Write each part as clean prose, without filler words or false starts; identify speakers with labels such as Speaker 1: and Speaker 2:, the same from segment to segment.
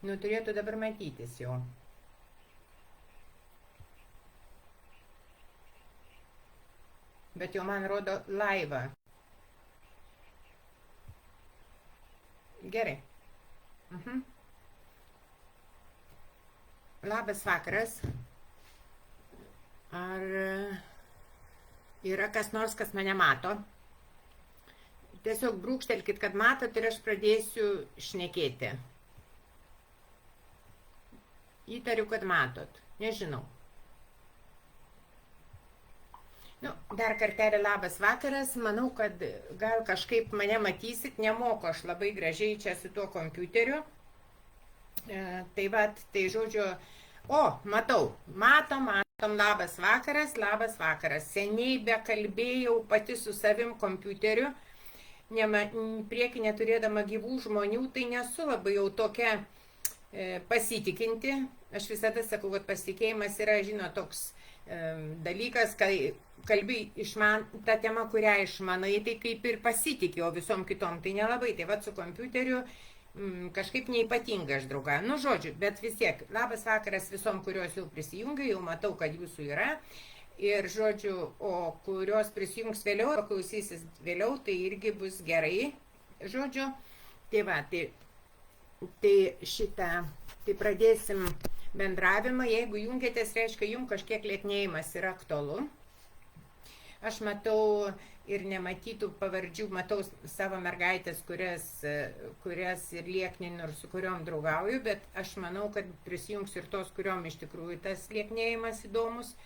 Speaker 1: Nu, turėtų dabar matytis jau. Bet jau man rodo laivą. Gerai. Mhm. Labas vakaras. Ar yra kas nors, kas mane mato? Tiesiog brūkštelkit, kad matot ir aš pradėsiu šnekėti. Įtariu, kad matot. Nežinau. Nu, dar kartelį labas vakaras. Manau, kad gal kažkaip mane matysit. Nemoku aš labai gražiai čia su tuo kompiuteriu. Tai vat, tai žodžiu... O, matau. Matom, labas vakaras, labas vakaras. Seniai bekalbėjau pati su savim kompiuteriu. Prieki neturėdama gyvų žmonių, tai nesu labai jau tokia pasitikinti. Aš visada sakau, kad pasitikėjimas yra, toks dalykas, kai kalbi tą temą, kurią išmanai, tai kaip ir pasitikė, o visom kitom tai nelabai. Tai vat su kompiuteriu kažkaip neipatinga aš draugą. Nu, žodžiu, bet vis tiek, labas vakaras visom, kurios jau prisijungia, jau matau, kad jūsų yra. Ir, žodžiu, o kurios prisijungs vėliau, paklausysis vėliau, tai irgi bus gerai. Žodžiu, tai va, tai pradėsim bendravimą. Jeigu jungiatės, reiškia, jums kažkiek lieknėjimas yra aktualu. Aš matau ir nematytų pavardžių, matau savo mergaitės, kurias ir liekninu ir su kuriuom draugauju, bet aš manau, kad prisijungs ir tos, kuriuom iš tikrųjų tas lieknėjimas įdomus,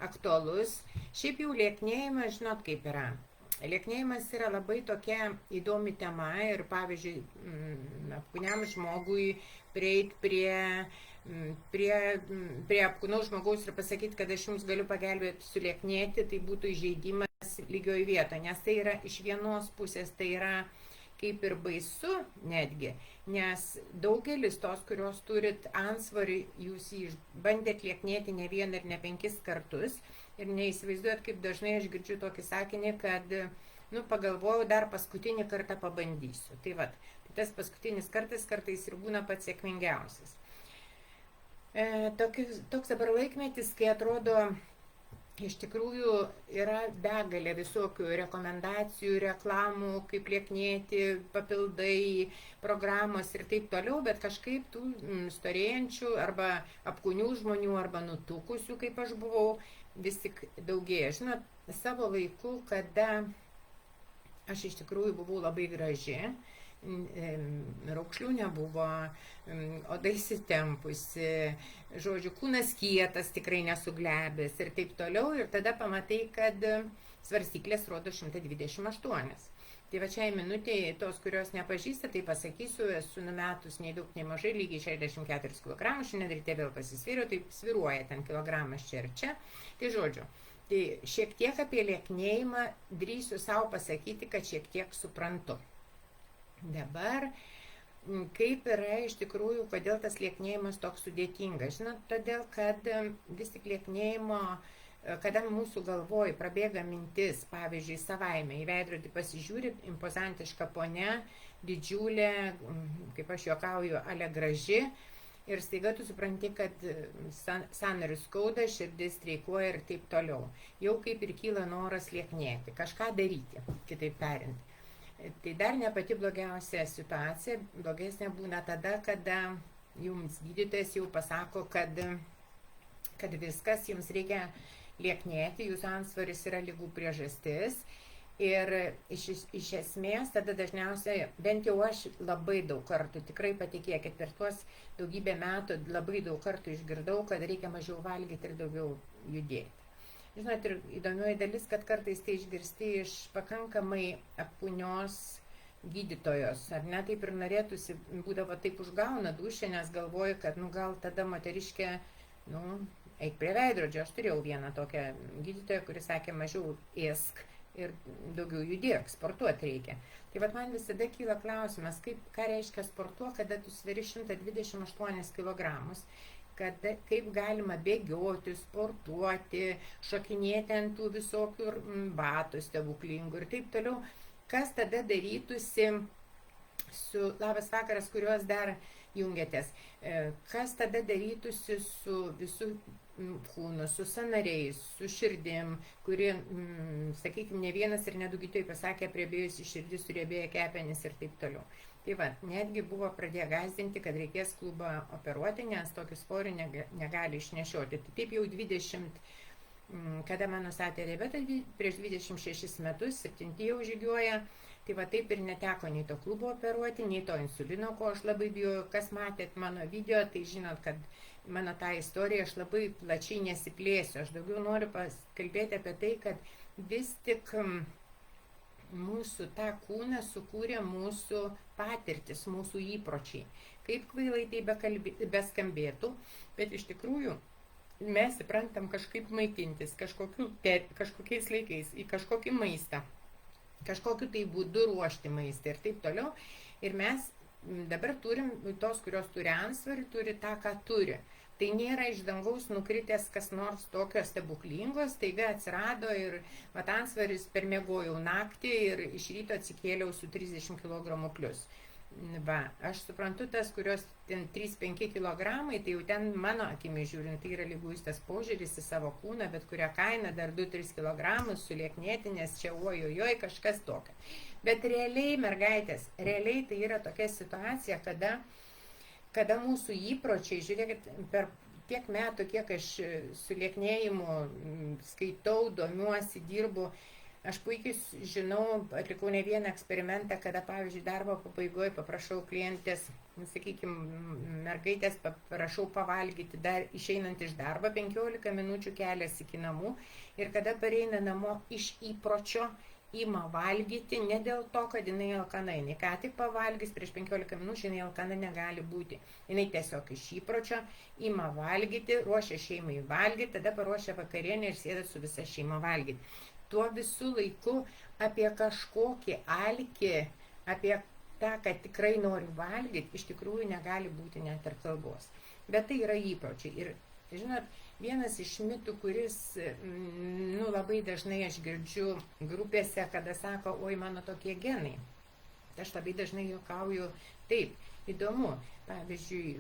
Speaker 1: aktualus. Šiaip jau lieknėjimas, žinot kaip yra. Lieknėjimas yra labai tokia įdomi tema ir, pavyzdžiui, apkūniam žmogui prieit prie apkūnaus žmogaus ir pasakyti, kad aš jums galiu pagelbėti sulieknėti, tai būtų įžeidimas lygioj vietoje, nes tai yra iš vienos pusės, tai yra kaip ir baisu netgi, nes daugelis tos, kurios turit antsvarį, jūs jį bandėt lieknėti ne vieną ir ne 5 kartus ir neįsivaizduojat, kaip dažnai aš girdžiu tokį sakinį, kad pagalvojau, dar paskutinį kartą pabandysiu. Tai vat, tas paskutinis kartais ir būna pats sėkmingiausias. Toks dabar laikmetis, kai atrodo, iš tikrųjų yra begalė visokių rekomendacijų, reklamų, kaip lieknėti, papildai, programos ir taip toliau, bet kažkaip tų storėjančių arba apkūnių žmonių arba nutukusių, kaip aš buvau, vis tik daugėja. Žinot, savo laiku, kada aš iš tikrųjų buvau labai graži, raukšlių nebuvo, oda įsitempusi, žodžiu, kūnas kietas, tikrai nesuglebęs ir taip toliau. Ir tada pamatai, kad svarstyklės rodo 128. Tai va šiai minutėje, tos, kurios nepažįsta, tai pasakysiu, esu numetus nei daug, nei mažai, lygiai 64 kg, šiandien ryte vėl pasisvėriau, tai sviruoja ten kilogramas čia ir čia. Tai žodžiu, tai šiek tiek apie lieknėjimą drįsiu savo pasakyti, kad šiek tiek suprantu. Dabar, kaip yra iš tikrųjų, kodėl tas lieknėjimas toks sudėtingas? Žinot, todėl, kad vis tik lieknėjimo, kada mūsų galvoj prabėga mintis, pavyzdžiui, savaime, į veidrodį pasižiūri, impozantiška ponia, didžiulė, kaip aš juokauju, ale graži, ir staiga tu supranti, kad sąnarius skauda, širdis streikuoja ir taip toliau. Jau kaip ir kyla noras lieknėti, kažką daryti, kitaip tariant. Tai dar ne pati blogiausia situacija, blogesnė būna tada, kada jums gydytojas jau pasako, kad viskas, jums reikia lieknėti, jūsų antsvoris yra ligų priežastis. Ir iš esmės, tada dažniausiai, bent jau aš labai daug kartų, tikrai patikėkit, per tuos daugybę metų labai daug kartų išgirdau, kad reikia mažiau valgyti ir daugiau judėti. Žinot, ir įdomioji dalis, kad kartais tai išgirsti iš pakankamai apkūnios gydytojos, ar ne, taip ir norėtųsi, būdavo taip užgauna dušę, nes galvoju, kad gal tada moteriškė, eik prie veidrodžio. Aš turėjau vieną tokią gydytoją, kuris sakė, mažiau ėsk ir daugiau judėk, sportuoti reikia. Tai vat man visada kyla klausimas, ką reiškia sportuoti, kada tu sveri 128 kg. Kaip galima bėgioti, sportuoti, šokinėti ant tų visokių batų stebuklingų ir taip toliau. Kas tada darytųsi su, labas vakaras, kurios dar jungiatės. Kas tada darytųsi su visų kūnu, su sąnariais, su širdim, kuri, sakykime, ne vienas ir ne du gydytojai pasakė, priebėjusi širdis, suriebėję kepenis ir taip toliau. Tai va, netgi buvo pradėję gąsdinti, kad reikės klubą operuoti, nes tokį svorį negali išnešioti. Tai taip jau 20, kada mano statė diabetą, prieš 26 metus, 7 jau žygiuoja, tai va taip ir neteko nei to klubo operuoti, nei to insulino, ko aš labai bijau. Kas matėt mano video, tai žinot, kad mano tą istoriją aš labai plačiai nesiplėsiu. Aš daugiau noriu kalbėti apie tai, kad vis tik mūsų tą kūną sukūrė mūsų patirtis, mūsų įpročiai. Kaip kvailai tai beskambėtų, bet iš tikrųjų mes įprantam kažkaip maitintis, kažkokiais laikais, į kažkokį maistą, kažkokiu tai būdu ruošti maistą ir taip toliau. Ir mes dabar turim tos, kurios turi antsvarį, turi tą, ką turi. Tai nėra iš dangaus nukritęs kas nors tokio stebuklingos, taiga atsirado ir antsvaris permiegojau naktį ir iš ryto atsikėliau su 30 kg plus. Va, aš suprantu tas, kurios ten 3-5 kg, tai jau ten mano akimi žiūrint, tai yra liguistas požiūris į savo kūną, bet kurią kainą dar 2-3 kg sulieknėti, nes čia ojojoj kažkas tokio. Bet realiai, mergaitės, realiai tai yra tokia situacija, kada mūsų įpročiai, žiūrėkit, per tiek metų, kiek aš su lieknėjimu skaitau, domiuosi, dirbu, aš puikiai žinau, atlikau ne vieną eksperimentą, kada, pavyzdžiui, darbo pabaigoje paprašau klientės, sakykime, mergaitės paprašau pavalgyti, dar išeinant iš darbo 15 minučių kelias iki namų ir kada pareina namo iš įpročio, ima valgyti, ne dėl to, kad jinai alkana, jinai ką tik pavalgys, prieš 15 minučių jinai alkana negali būti. Jinai tiesiog iš įpročio ima valgyti, ruošia šeimai valgyti, tada paruošia vakarienę ir sėda su visa šeima valgyti. Tuo visų laiku apie kažkokį alkį, apie tą, kad tikrai nori valgyti, iš tikrųjų negali būti net ir kalbos. Bet tai yra įpročiai. Ir, žinot, vienas iš mitų, kuris labai dažnai aš girdžiu grupėse, kada sako, oi, mano tokie genai. Aš labai dažnai juokauju, taip, įdomu. Pavyzdžiui,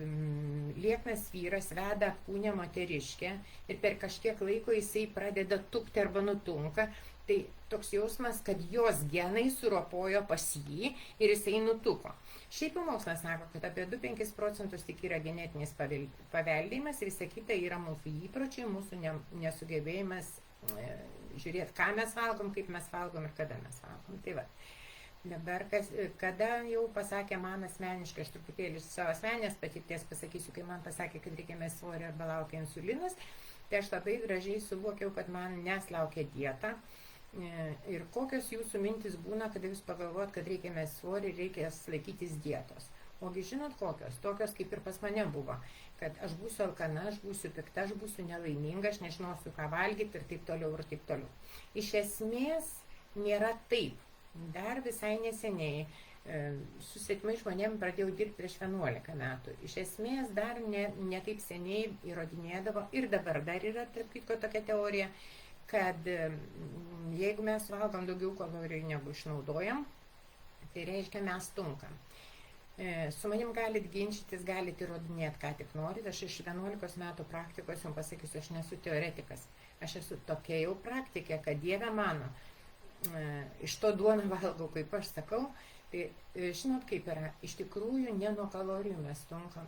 Speaker 1: lieknas vyras veda kūnę moteriškę ir per kažkiek laiko jisai pradeda tukti arba nutunka. Tai toks jausmas, kad jos genai suropojo pas jį ir jisai nutuko. Šiaip mokslas sako, kad apie 2-5 procentus tik yra genetinis paveldėjimas ir visa kita yra mūsų įpročiai, mūsų nesugebėjimas žiūrėti, ką mes valgom, kaip mes valgom ir kada mes valgom. Tai va. Dabar, kada jau pasakė man asmeniškai, aš truputėlį savo asmenės patirties pasakysiu, kai man pasakė, kad reikia mesti svorį arba laukia insulinas, tai aš labai gražiai suvokiau, kad man neslaukia dieta. Ir kokios jūsų mintis būna, kada jūs pagalvojat, kad reikia mesti svorį ir reikia laikytis dietos. Ogi žinot kokios? Tokios kaip ir pas mane buvo, kad aš būsiu alkana, aš būsiu pikta, aš būsiu nelaiminga, aš nežinosiu, ką valgyti ir taip toliau ir taip toliau. Iš esmės nėra taip. Dar visai neseniai su svetimais žmonėm pradėjau dirbti prieš 11 metų. Iš esmės dar ne taip seniai įrodinėdavo ir dabar dar yra, tarp kitko, tokia teorija, kad jeigu mes valgom daugiau kalorijų negu išnaudojam, tai reiškia mes tunkam. Su manim galit ginčytis, galit įrodinėti, ką tik norit. Aš iš 11 metų praktikos jums pasakysiu, aš nesu teoretikas. Aš esu tokia jau praktikė, kad Dieve mano, iš to duoną valgau, kaip aš sakau, tai žinot kaip yra, iš tikrųjų ne nuo kalorijų mes tunkam.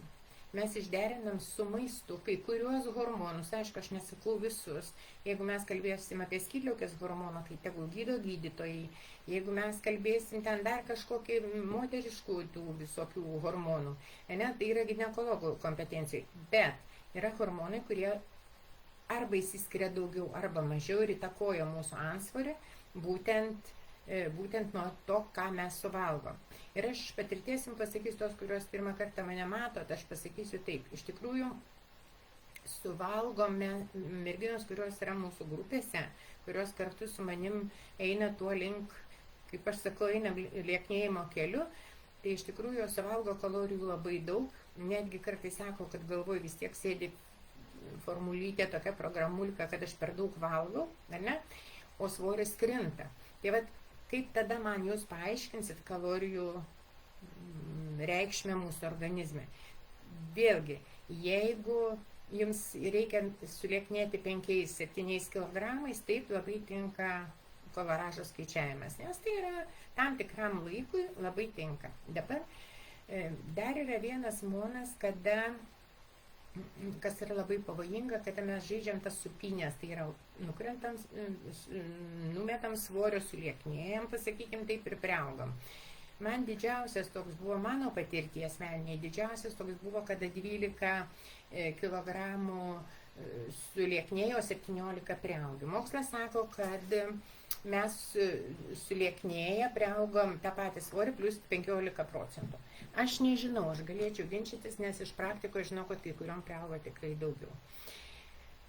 Speaker 1: Mes išderinam su maistu kai kuriuos hormonus, aišku, aš nesakau visus. Jeigu mes kalbėsim apie skydliaukės hormoną, tai tegul gydo gydytojai. Jeigu mes kalbėsim ten dar kažkokį moteriškų tų visokių hormonų, ne, tai yra ginekologų kompetencijai. Bet yra hormonai, kurie arba įsiskiria daugiau, arba mažiau ir įtakoja mūsų antsvorį, būtent nuo to, ką mes suvalgom. Ir aš patirties jums pasakysiu tos, kurios pirmą kartą mane matot, aš pasakysiu taip. Iš tikrųjų, suvalgome merginos, kurios yra mūsų grupėse, kurios kartu su manim eina tuo link, kaip aš sakau, eina lieknėjimo keliu, tai iš tikrųjų jos suvalgo kalorijų labai daug. Netgi kartais sako, kad galvoj vis tiek sėdi formulytė, tokia programulka, kad aš per daug valgau, ar ne? O svoris krinta. Tai vat, kaip tada man jūs paaiškinsit kalorijų reikšmę mūsų organizme? vėlgi, jeigu jums reikia sulieknėti 5-7 kilogramais, taip labai tinka koloražo skaičiavimas, nes tai yra tam tikram laikui labai tinka. Dabar dar yra vienas monas, kada, kas yra labai pavojinga, kada mes žaidžiam tas supinės, tai yra numetam svorio, sulieknėjam, pasakykim taip, ir priaugam. Man didžiausias toks buvo, mano patirties asmeniniai, didžiausias toks buvo, kada 12 kilogramų sulieknėjo, 17 priaugė. Mokslas sako, kad mes sulieknėję priaugom tą patį svorį plus 15%. Aš nežinau, aš galėčiau ginčytis, nes iš praktikoje žinau, kad kai kuriom priaugo tikrai daugiau.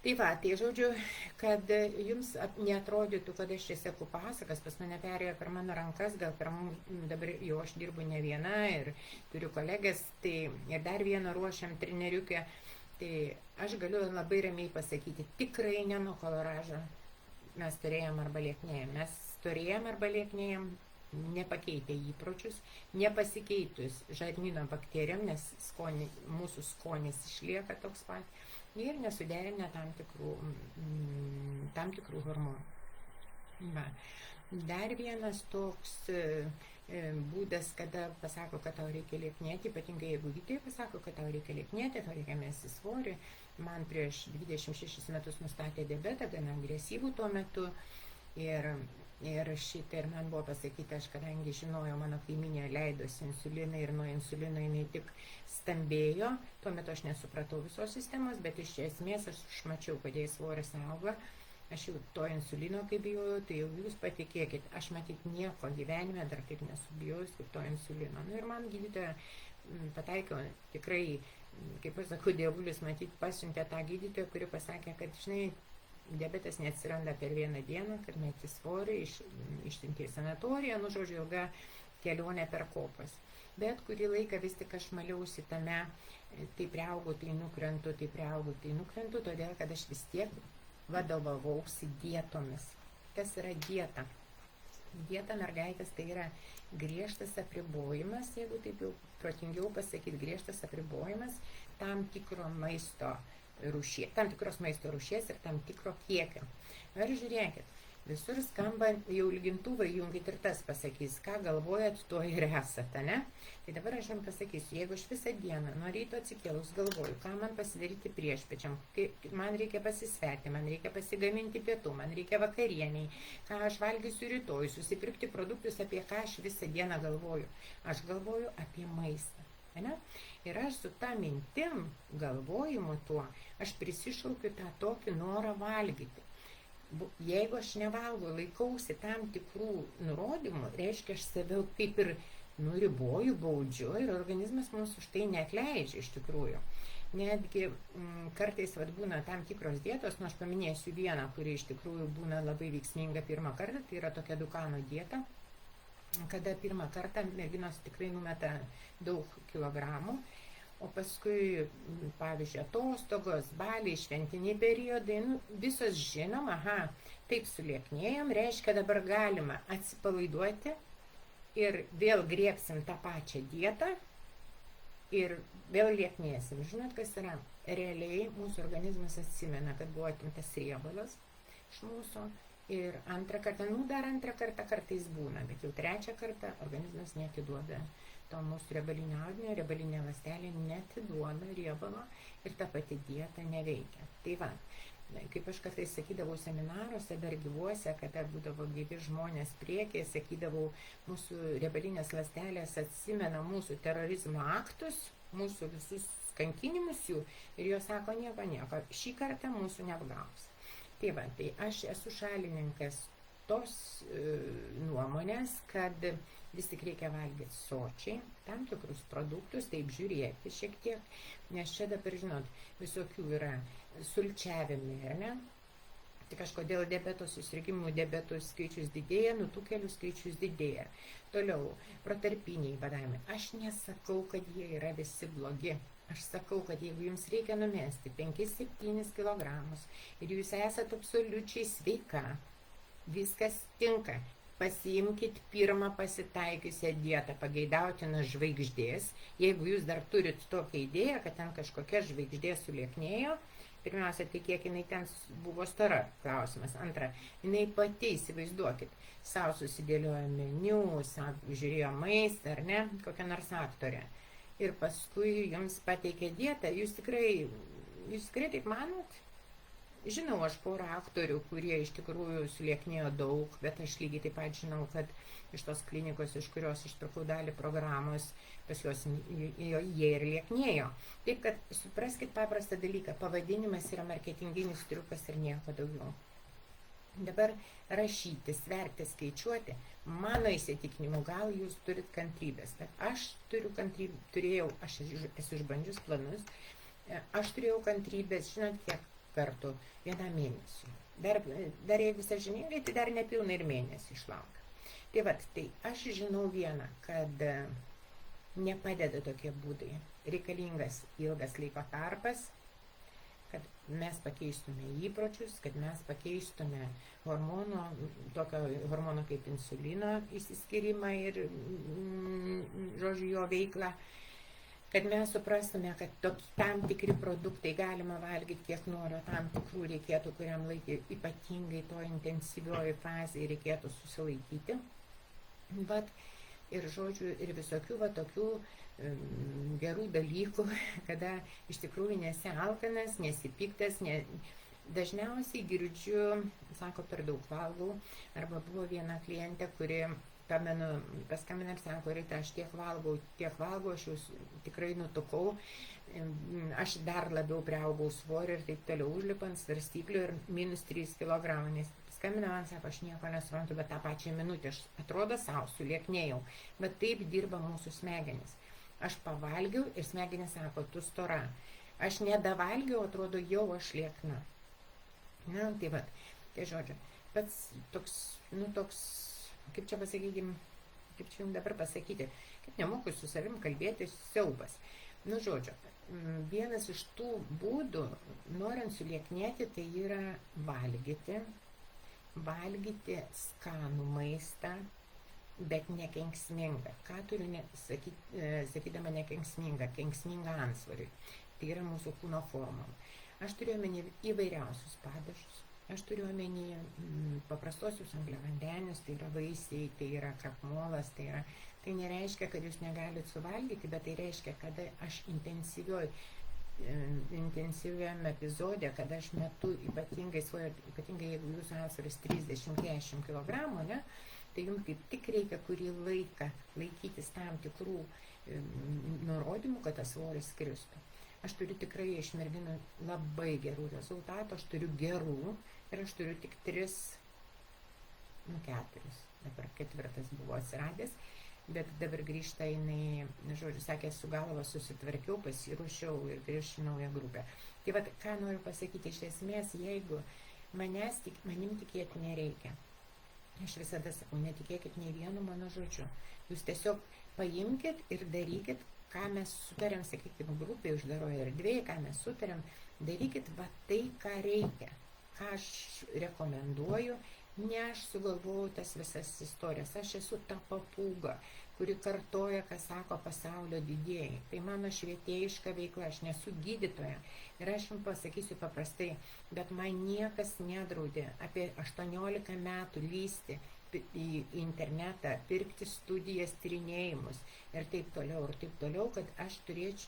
Speaker 1: Tai va, tai žodžiu, kad jums neatrodytų, kad aš čia seku pasakas, pas mane perėjo per mano rankas, gal per dabar jau aš dirbu ne viena ir turiu kolegės, tai ir dar vieną ruošiam treneriukę, tai aš galiu labai ramiai pasakyti, tikrai ne nuo koloražo mes turėjom arba lieknėjom. Mes turėjom arba lieknėjom, nepakeitę įpročius, nepasikeitus žarnyno bakterijom, nes mūsų skonis išlieka toks pat, ir nesuderinę tam tikrų hormonų. Va. Dar vienas toks būdas, kada pasako, kad tau reikia lieknėti, ypatingai jeigu gydytojai pasako, kad tau reikia lieknėti, tau reikia mesti svorį. Man prieš 26 metus nustatė diabetą, gana agresyvų tuo metu. Ir man buvo pasakyta, aš kadangi žinojau, mano kaiminė leidosi insuliną ir nuo insulino jinai tik stambėjo, tuo metu aš nesupratau visos sistemos, bet iš esmės aš mačiau, kad jai svoris auga, aš jau to insulino kaip bijojau, tai jau jūs patikėkit, aš matyt nieko gyvenime dar taip nesubijojus kaip to insulino. Nu, ir man gydytoja pataikė tikrai, kaip aš sakau, dievulis matyt pasiuntė tą gydytoją, kuri pasakė, kad žinai, diabetas neatsiranda per vieną dieną, kad meti svorį, išsiuntė į sanatoriją, nu žodžiu, ilga kelionė per kopas. Bet kurį laiką vis tik aš maliausi tame, tai priaugu, tai nukrentu, tai priaugu, tai nukrentu, todėl kad aš vis tiek vadovavausi dietomis. Kas yra dieta? Dieta, mergaitės, tai yra griežtas apribojimas, jeigu taip jau protingiau pasakyti, griežtas apribojimas tam tikro maisto rūšies, tam tikros maisto rūšies ir tam tikro kiekio. Ar žiūrėkit, visur skamba jau lygintuvai, jungit ir tas pasakys, ką galvojat, tuo ir esate, ne? Tai dabar aš jums pasakysiu, jeigu aš visą dieną nuo ryto atsikėlus galvoju, ką man pasidaryti priešpiečiam, man reikia pasisverti, man reikia pasigaminti pietų, man reikia vakarieniai, ką aš valgysiu rytoj, susipirkti produktus, apie ką aš visą dieną galvoju. Aš galvoju apie maistą. Ne? Ir aš su tą mintim, galvojimu tuo, aš prisišaukiu tą tokį norą valgyti. Jeigu aš nevalgau, laikausi tam tikrų nurodymų, reiškia, aš save kaip ir nuriboju, baudžiu ir organizmas mums už tai neatleidžia iš tikrųjų. Netgi kartais būna tam tikros dietos, nu aš paminėsiu vieną, kuri iš tikrųjų būna labai veiksminga pirmą kartą, tai yra tokia Dukano dieta, kada pirmą kartą merginos tikrai numeta daug kilogramų, o paskui, pavyzdžiui, atostogos, baliai, šventiniai periodai, visos žinom, taip sulieknėjom, reiškia dabar galima atsipalaiduoti ir vėl griebsim tą pačią dietą ir vėl lieknėsim. Žinot, kas yra? Realiai mūsų organizmas atsimena, kad buvo atimtas riebalas iš mūsų. Ir antrą kartą, dar antrą kartą kartais būna, bet jau trečią kartą organizmas neatiduoda to mūsų riebalinio audinio, riebalinė ląstelė neatiduoda riebalo ir ta pati dieta neveikia. Tai va, kaip aš kartais sakydavau seminaruose, dar gyvuose, kada būdavo gyvi žmonės priekyje, sakydavau, mūsų riebalinės ląstelės atsimena mūsų terorizmo aktus, mūsų visus kankinimus jų ir jos sako nieko, šį kartą mūsų neapgaus. Tai va, tai aš esu šalininkas tos nuomonės, kad vis tik reikia valgyti sočiai, tam tikrus produktus, taip žiūrėti šiek tiek, nes čia dabar, žinot, visokių yra sulčiavimai, ar ne? Tik kažkodėl diabeto susirgimų, diabeto skaičius didėja, nutukėlių skaičius didėja. Toliau, protarpiniai badavimai. Aš nesakau, kad jie yra visi blogi. Aš sakau, kad jeigu jums reikia numesti 5-7 kilogramus ir jūs esate absoliučiai sveika, viskas tinka, pasiimkit pirmą pasitaikiusią dietą pageidautinos žvaigždės. Jeigu jūs dar turit tokią idėją, kad ten kažkokia žvaigždė sulieknėjo, pirmiausia, tai kiek jinai ten buvo stora, klausimas. Antra, jinai pati, įsivaizduokit, savo susidėliojo meniu, savo žiūrėjo maistą, ar ne, kokią nors aktorę. Ir paskui jums pateikė dietą, jūs tikrai taip manot? Žinau aš porą aktorių, kurie iš tikrųjų sulieknėjo daug, bet aš lygiai taip pat žinau, kad iš tos klinikos, iš kurios išpirkau dalį programos, pas juos jie ir lieknėjo. Taip kad supraskit paprastą dalyką, pavadinimas yra marketinginis triukas ir nieko daugiau. Dabar rašyti, sverti, skaičiuoti, mano įsitikinimu, gal jūs turit kantrybės, bet aš aš esu išbandžius planus, aš turėjau kantrybės, žinot kiek kartų, vieną mėnesį. Dar jeigu sąžiningai, tai dar nepilna ir mėnesį išlaukia. Tai vat, tai aš žinau vieną, kad nepadeda tokie būdai. Reikalingas ilgas laiko tarpas, kad mes pakeistume įpročius, kad mes pakeistume tokio hormono kaip insulino įsiskyrimą ir, žodžiu, jo veiklą, kad mes suprastume, kad tam tikri produktai galima valgyti kiek noriu, tam tikrų reikėtų kuriam laikui, ypatingai to intensyvioji fazė reikėtų susilaikyti. Vat, ir žodžiu, ir visokių tokių gerų dalykų, kada iš tikrųjų nesi alkanas, nesi piktas, dažniausiai girdžiu, sako, per daug valgau, arba buvo viena klientė, kuri pamenu, paskambina ir sako, Rita, aš tiek valgau, aš jūs tikrai nutukau, aš dar labiau priaugau svorį ir taip toliau užlipant svarstyklių ir -3 kg. Nes skambina man, sako, aš nieko nesuprantu, bet tą pačią minutę aš atrodo savo sulieknėjau. Bet taip dirba mūsų smegenys. Aš pavalgiau ir smegenys sako, tu stora. Aš nedavalgiau, atrodo, jau aš liekna. Na, tai vat, tai žodžiu, pats toks, kaip čia pasakykim, kaip čia jums dabar pasakyti, kaip nemoku su savim kalbėti, siaubas. Nu, žodžiu, vienas iš tų būdų, norint sulieknėti, tai yra valgyti skanų maistą, bet nekenksmingą. Ką turiu sakydama nekenksmingą? Kenksmingą antsvoriui. Tai yra mūsų kūno formom. Aš turiu omeny įvairiausius padažus. Aš turiu omeny paprastosius angliavandenius, tai yra vaisiai, tai yra krapmolas, tai nereiškia, kad jūs negalite suvalgyti, bet tai reiškia, kad aš intensyviam epizode, kada aš metu ypatingai jeigu jūsų antsvoris 30-40 kg, ne, tai jums kaip tik reikia kurį laiką laikytis tam tikrų nurodymų, kad tas svoris skristų. Aš turiu tikrai iš merginų labai gerų rezultatų, aš turiu gerų ir aš turiu tik 3, 4, dabar 4 buvo atsiradęs, bet dabar grįžta jinai, žodžiu, sakė, su galva susitvarkiau, pasiruošiau ir grįžtu naują grupę. Tai vat, ką noriu pasakyti, iš esmės, jeigu manim tikėti nereikia. Aš visada sakau, netikėkit nei vienu mano žodžiu. Jūs tiesiog paimkit ir darykit, ką mes sutarėm, sakykime, grupė uždaroje erdvėje, ką mes sutarėm, darykit va tai, ką reikia, ką aš rekomenduoju, ne aš sugalvojau tas visas istorijas, aš esu ta papūga, kuri kartoja, ką sako pasaulio didieji. Tai mano švietėjiška veikla, aš nesu gydytoja ir aš jums pasakysiu paprastai, bet man niekas nedraudė apie 18 metų lysti į internetą, pirkti studijas, tyrinėjimus ir taip toliau, kad aš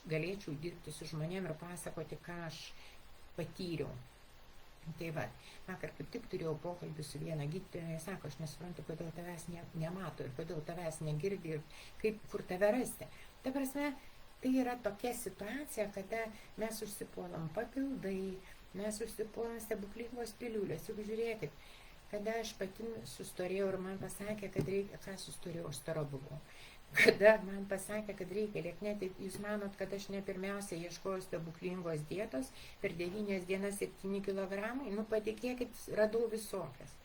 Speaker 1: galėčiau dirbti su žmonėm ir pasakoti, ką aš patyriau. Tai va, vakar kaip tik turėjau pokalbį su viena gydytoja, jis sako, aš nesuprantu, kodėl tavęs nemato ir kodėl tavęs negirdi ir kur tave rasti. Ta prasme, tai yra tokia situacija, kada mes užsipuolam papildai, mes užsipuolam stebuklingos piliulės. Juk žiūrėkit, kada aš pati sustorėjau ir man pasakė, kad reikia, ką sustorėjau, aš stora buvau. Kada man pasakė, kad reikia lieknėti, jūs manot, kad aš ne pirmiausia ieškojau stebuklingos dietos, per 9 dienas 7 kg, nu patikėkit, radau visokias.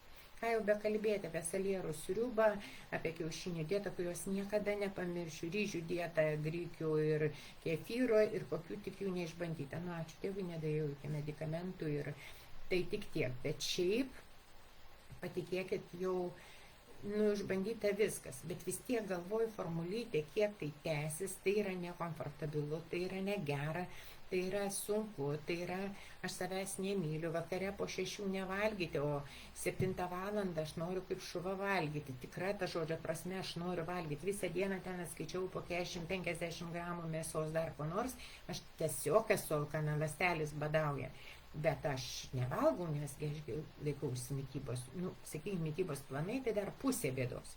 Speaker 1: Ką jau bekalbėti apie salierų sriubą, apie kiaušinių dietą, kurios niekada nepamiršiu, ryžių dietą, grikių ir kefyro ir kokių tik jų neišbandyta. Nu, ačiū Dievui, nedėjau iki medikamentų ir tai tik tiek, bet šiaip patikėkit, jau išbandyta viskas, bet vis tiek galvoju formulytė, kiek tai tęsis, tai yra nekomfortabilu, tai yra negera, tai yra sunku, tai yra aš savęs nemyliu, vakare po 6 nevalgyti, o 7 valandą aš noriu kaip šuva valgyti, tikra ta žodžio prasme aš noriu valgyti, visą dieną ten atskaičiau po 40-50 gramų mėsos dar ko nors, aš tiesiog esu alkana, ląstelis badauja. Bet aš nevalgau, nes aš laikausi mitybos, sakykime, mitybos planai, tai dar pusė bėdos.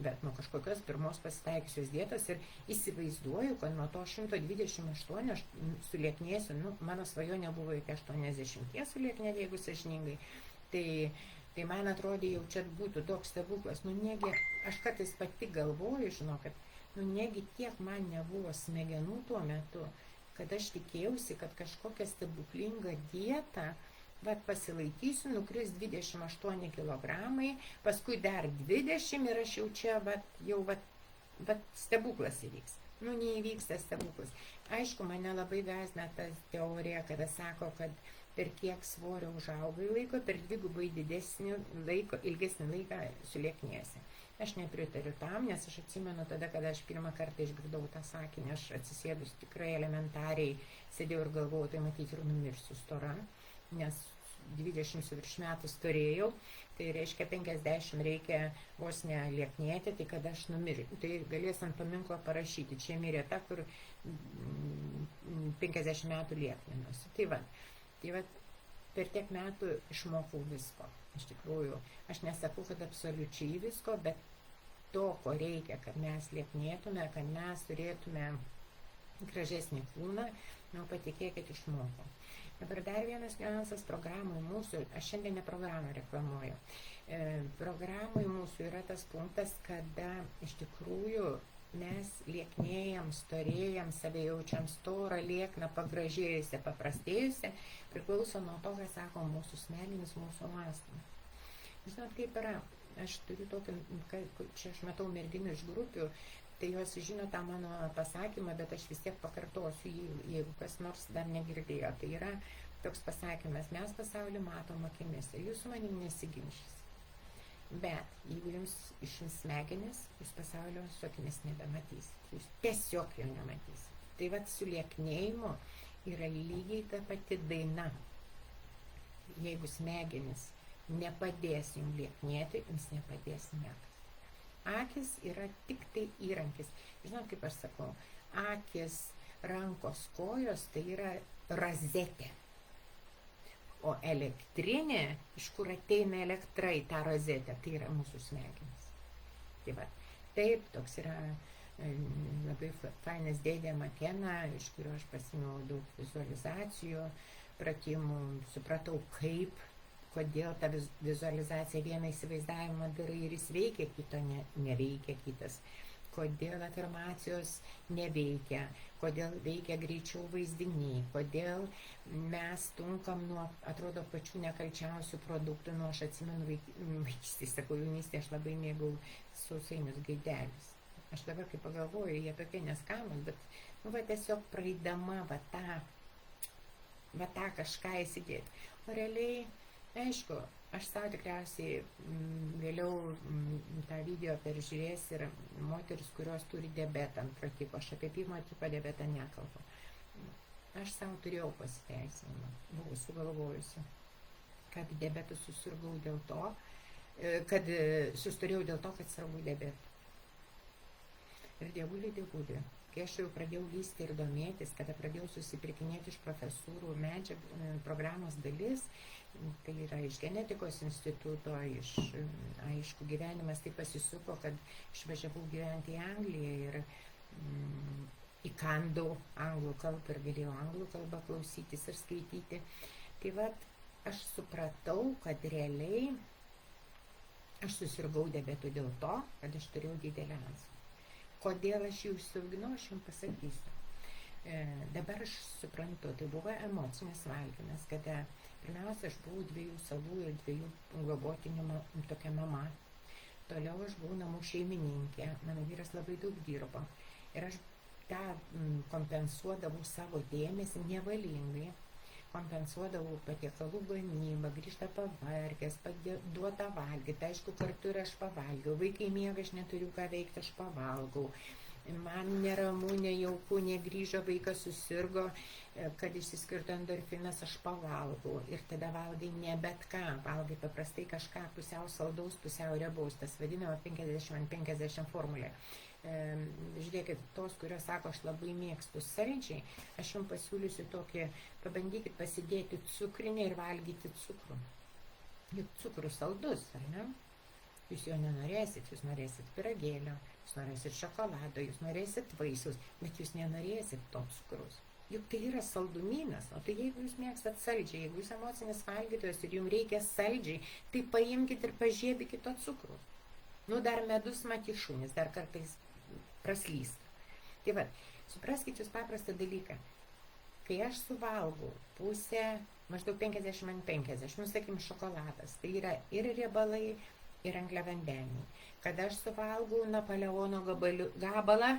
Speaker 1: Bet nuo kažkokios pirmos pasitaikiusios dietos ir įsivaizduoju, kad nuo to 128 aš sulieknėsiu, mano svajonė buvo iki 80 sulieknėti, jeigu sąžiningai. Tai man atrodė, jau čia būtų toks stebuklas. Negi, aš kartais pati galvoju, žinokit, negi tiek man nebuvo smegenų tuo metu, kad aš tikėjausi, kad kažkokią stebuklingą dietą pasilaikysiu, nukris 28 kilogramai, paskui dar 20 ir aš jau čia stebuklas įvyks. Neįvyksta stebuklas. Aišku, mane labai gąsdina ta teorija, kada sako, kad per kiek svorio užaugai laiko, per dvigubai ilgesnį laiką sulieknėsi. Aš nepritariu tam, nes aš atsimenu tada, kada aš pirmą kartą išgirdau tą sakinį, aš atsisėdus tikrai elementariai sėdėjau ir galvojau, tai matyti ir numirsiu stora, nes 20 su virš metų storėjau, tai reiškia 50 reikia vos nelieknėti, tai kada aš numirsiu, tai galės ant paminklo parašyti, čia mirė ta, kur 50 metų liekninusi. Tai va, per tiek metų išmokau visko. Iš tikrųjų, aš nesakau, kad absoliučiai visko, bet to, ko reikia, kad mes lieknėtume, kad mes turėtume gražesnį kūną, patikėkit, išmokau. Dabar dar vienas niuansas programai mūsų, aš šiandien ne programą reklamuoju, programai mūsų yra tas punktas, kada iš tikrųjų mes lieknėjam, storėjam, save jaučiam storą, liekną, pagražėjusią, paprastėjusią, priklauso nuo to, ką sako mūsų smegenys, mūsų mąstymas. Žinot, kaip yra, aš turiu tokį, čia aš matau merginų iš grupių, tai jos žino tą mano pasakymą, bet aš vis tiek pakartosiu, jeigu kas nors dar negirdėjo. Tai yra toks pasakymas, mes pasaulį matom akimis ir jūs su manim nesiginčys. Bet jeigu jums išims smegenis, jūs pasaulio su akimis nebematysit. Jūs tiesiog jo nematysit. Tai su lieknėjimu yra lygiai ta pati daina. Jeigu smegenis nepadės jums lieknėti, jums nepadės niekas. Akis yra tik tai įrankis. Žinot, kaip aš sakau, akis, rankos, kojos tai yra rozetė. O elektrinė, iš kur ateina elektra į tą rozetę, tai yra mūsų smegenys. Taip, toks yra labai fainas dėdė Makena, iš kurio aš pasimiau daug vizualizacijų, pratimų, supratau kodėl ta vizualizacija vieną įsivaizdavimą darai ir jis veikia, kito neveikia kitas. Kodėl afirmacijos neveikia, kodėl veikia greičiau vaizdiniai, kodėl mes tunkam nuo, atrodo, pačių nekalčiausių produktų, aš atsimenu vaikystės, sakau, jaunystėje aš labai mėgau sausainius gaidelis. Aš dabar, kai pagalvoju, jie tokie neskanūs, bet tiesiog praeidama tą kažką įsidėti. O realiai, aišku, aš savo tikriausiai vėliau tą video peržiūrės ir moteris, kurios turi diabetą antro tipo. Aš apie pirmo tipo diabetą nekalbu. Aš savo turėjau pasiteisinimą, buvau sugalvojusi, kad diabetų susirgau dėl to, kad susturėjau dėl to, kad sirgau diabetų. Ir dievulį. Kai aš jau pradėjau lysti ir domėtis, kada pradėjau susipirkinėti iš profesūrų programos dalis, tai yra iš genetikos instituto, aišku, gyvenimas taip pasisuko, kad išvažiavau gyventi į Angliją ir įkandau anglų kalbą ir galėjau anglų kalbą klausytis ir skaityti. Tai aš supratau, kad realiai aš susirgau diabetu dėl to, kad aš turėjau didelę antsvorį. Kodėl aš jų užsiauginau, aš jums pasakysiu. Dabar aš suprantu, tai buvo emocinis valgymas, kada pirmiausia aš buvau 2 salų ir 2 globotinių tokia mama. Toliau aš buvau namų šeimininkė, mano vyras labai daug dirbo. Ir aš tą kompensuodavau savo dėmesį nevalingai. kompensuodavau patiekalų gamybą, grįžta pavargęs, duota valgyti, aišku, kartu ir aš pavalgiau, vaikai miega, aš neturiu ką veikti, aš pavalgau. Man neramu, nejauku, negrįžo, vaikas susirgo, kad išsiskirtų endorfinas, aš pavalgau. Ir tada valgai ne bet ką, valgai paprastai kažką pusiau saldaus, pusiau riebaus, tas vadinama 50-50 formulė. Žiūrėkit, tos, kurios sako, aš labai mėgstu saldžiai, aš jums pasiūlysiu tokį, pabandykit pasidėti cukrinę ir valgyti cukrų. Juk cukrus saldus, ar ne? Jūs jo nenorėsit, jūs norėsit pyragėlio, jūs norėsit šokolado, jūs norėsit vaisius, bet jūs nenorėsit to cukrus. Juk tai yra saldumynas, o tai jeigu jūs mėgstat saldžiai, jeigu jūs emocinis valgytojas ir jums reikia saldžiai, tai paimkit ir pažiebykit to cukrus. Nu, dar medus matišunis, dar kartais praslysta. Tai va, supraskit jūs paprastą dalyką. Kai aš suvalgau pusę, maždaug 50-50, nu, sakim, šokoladas, tai yra ir riebalai, ir angliavandeniai. Kada aš suvalgau Napoleono gabalą,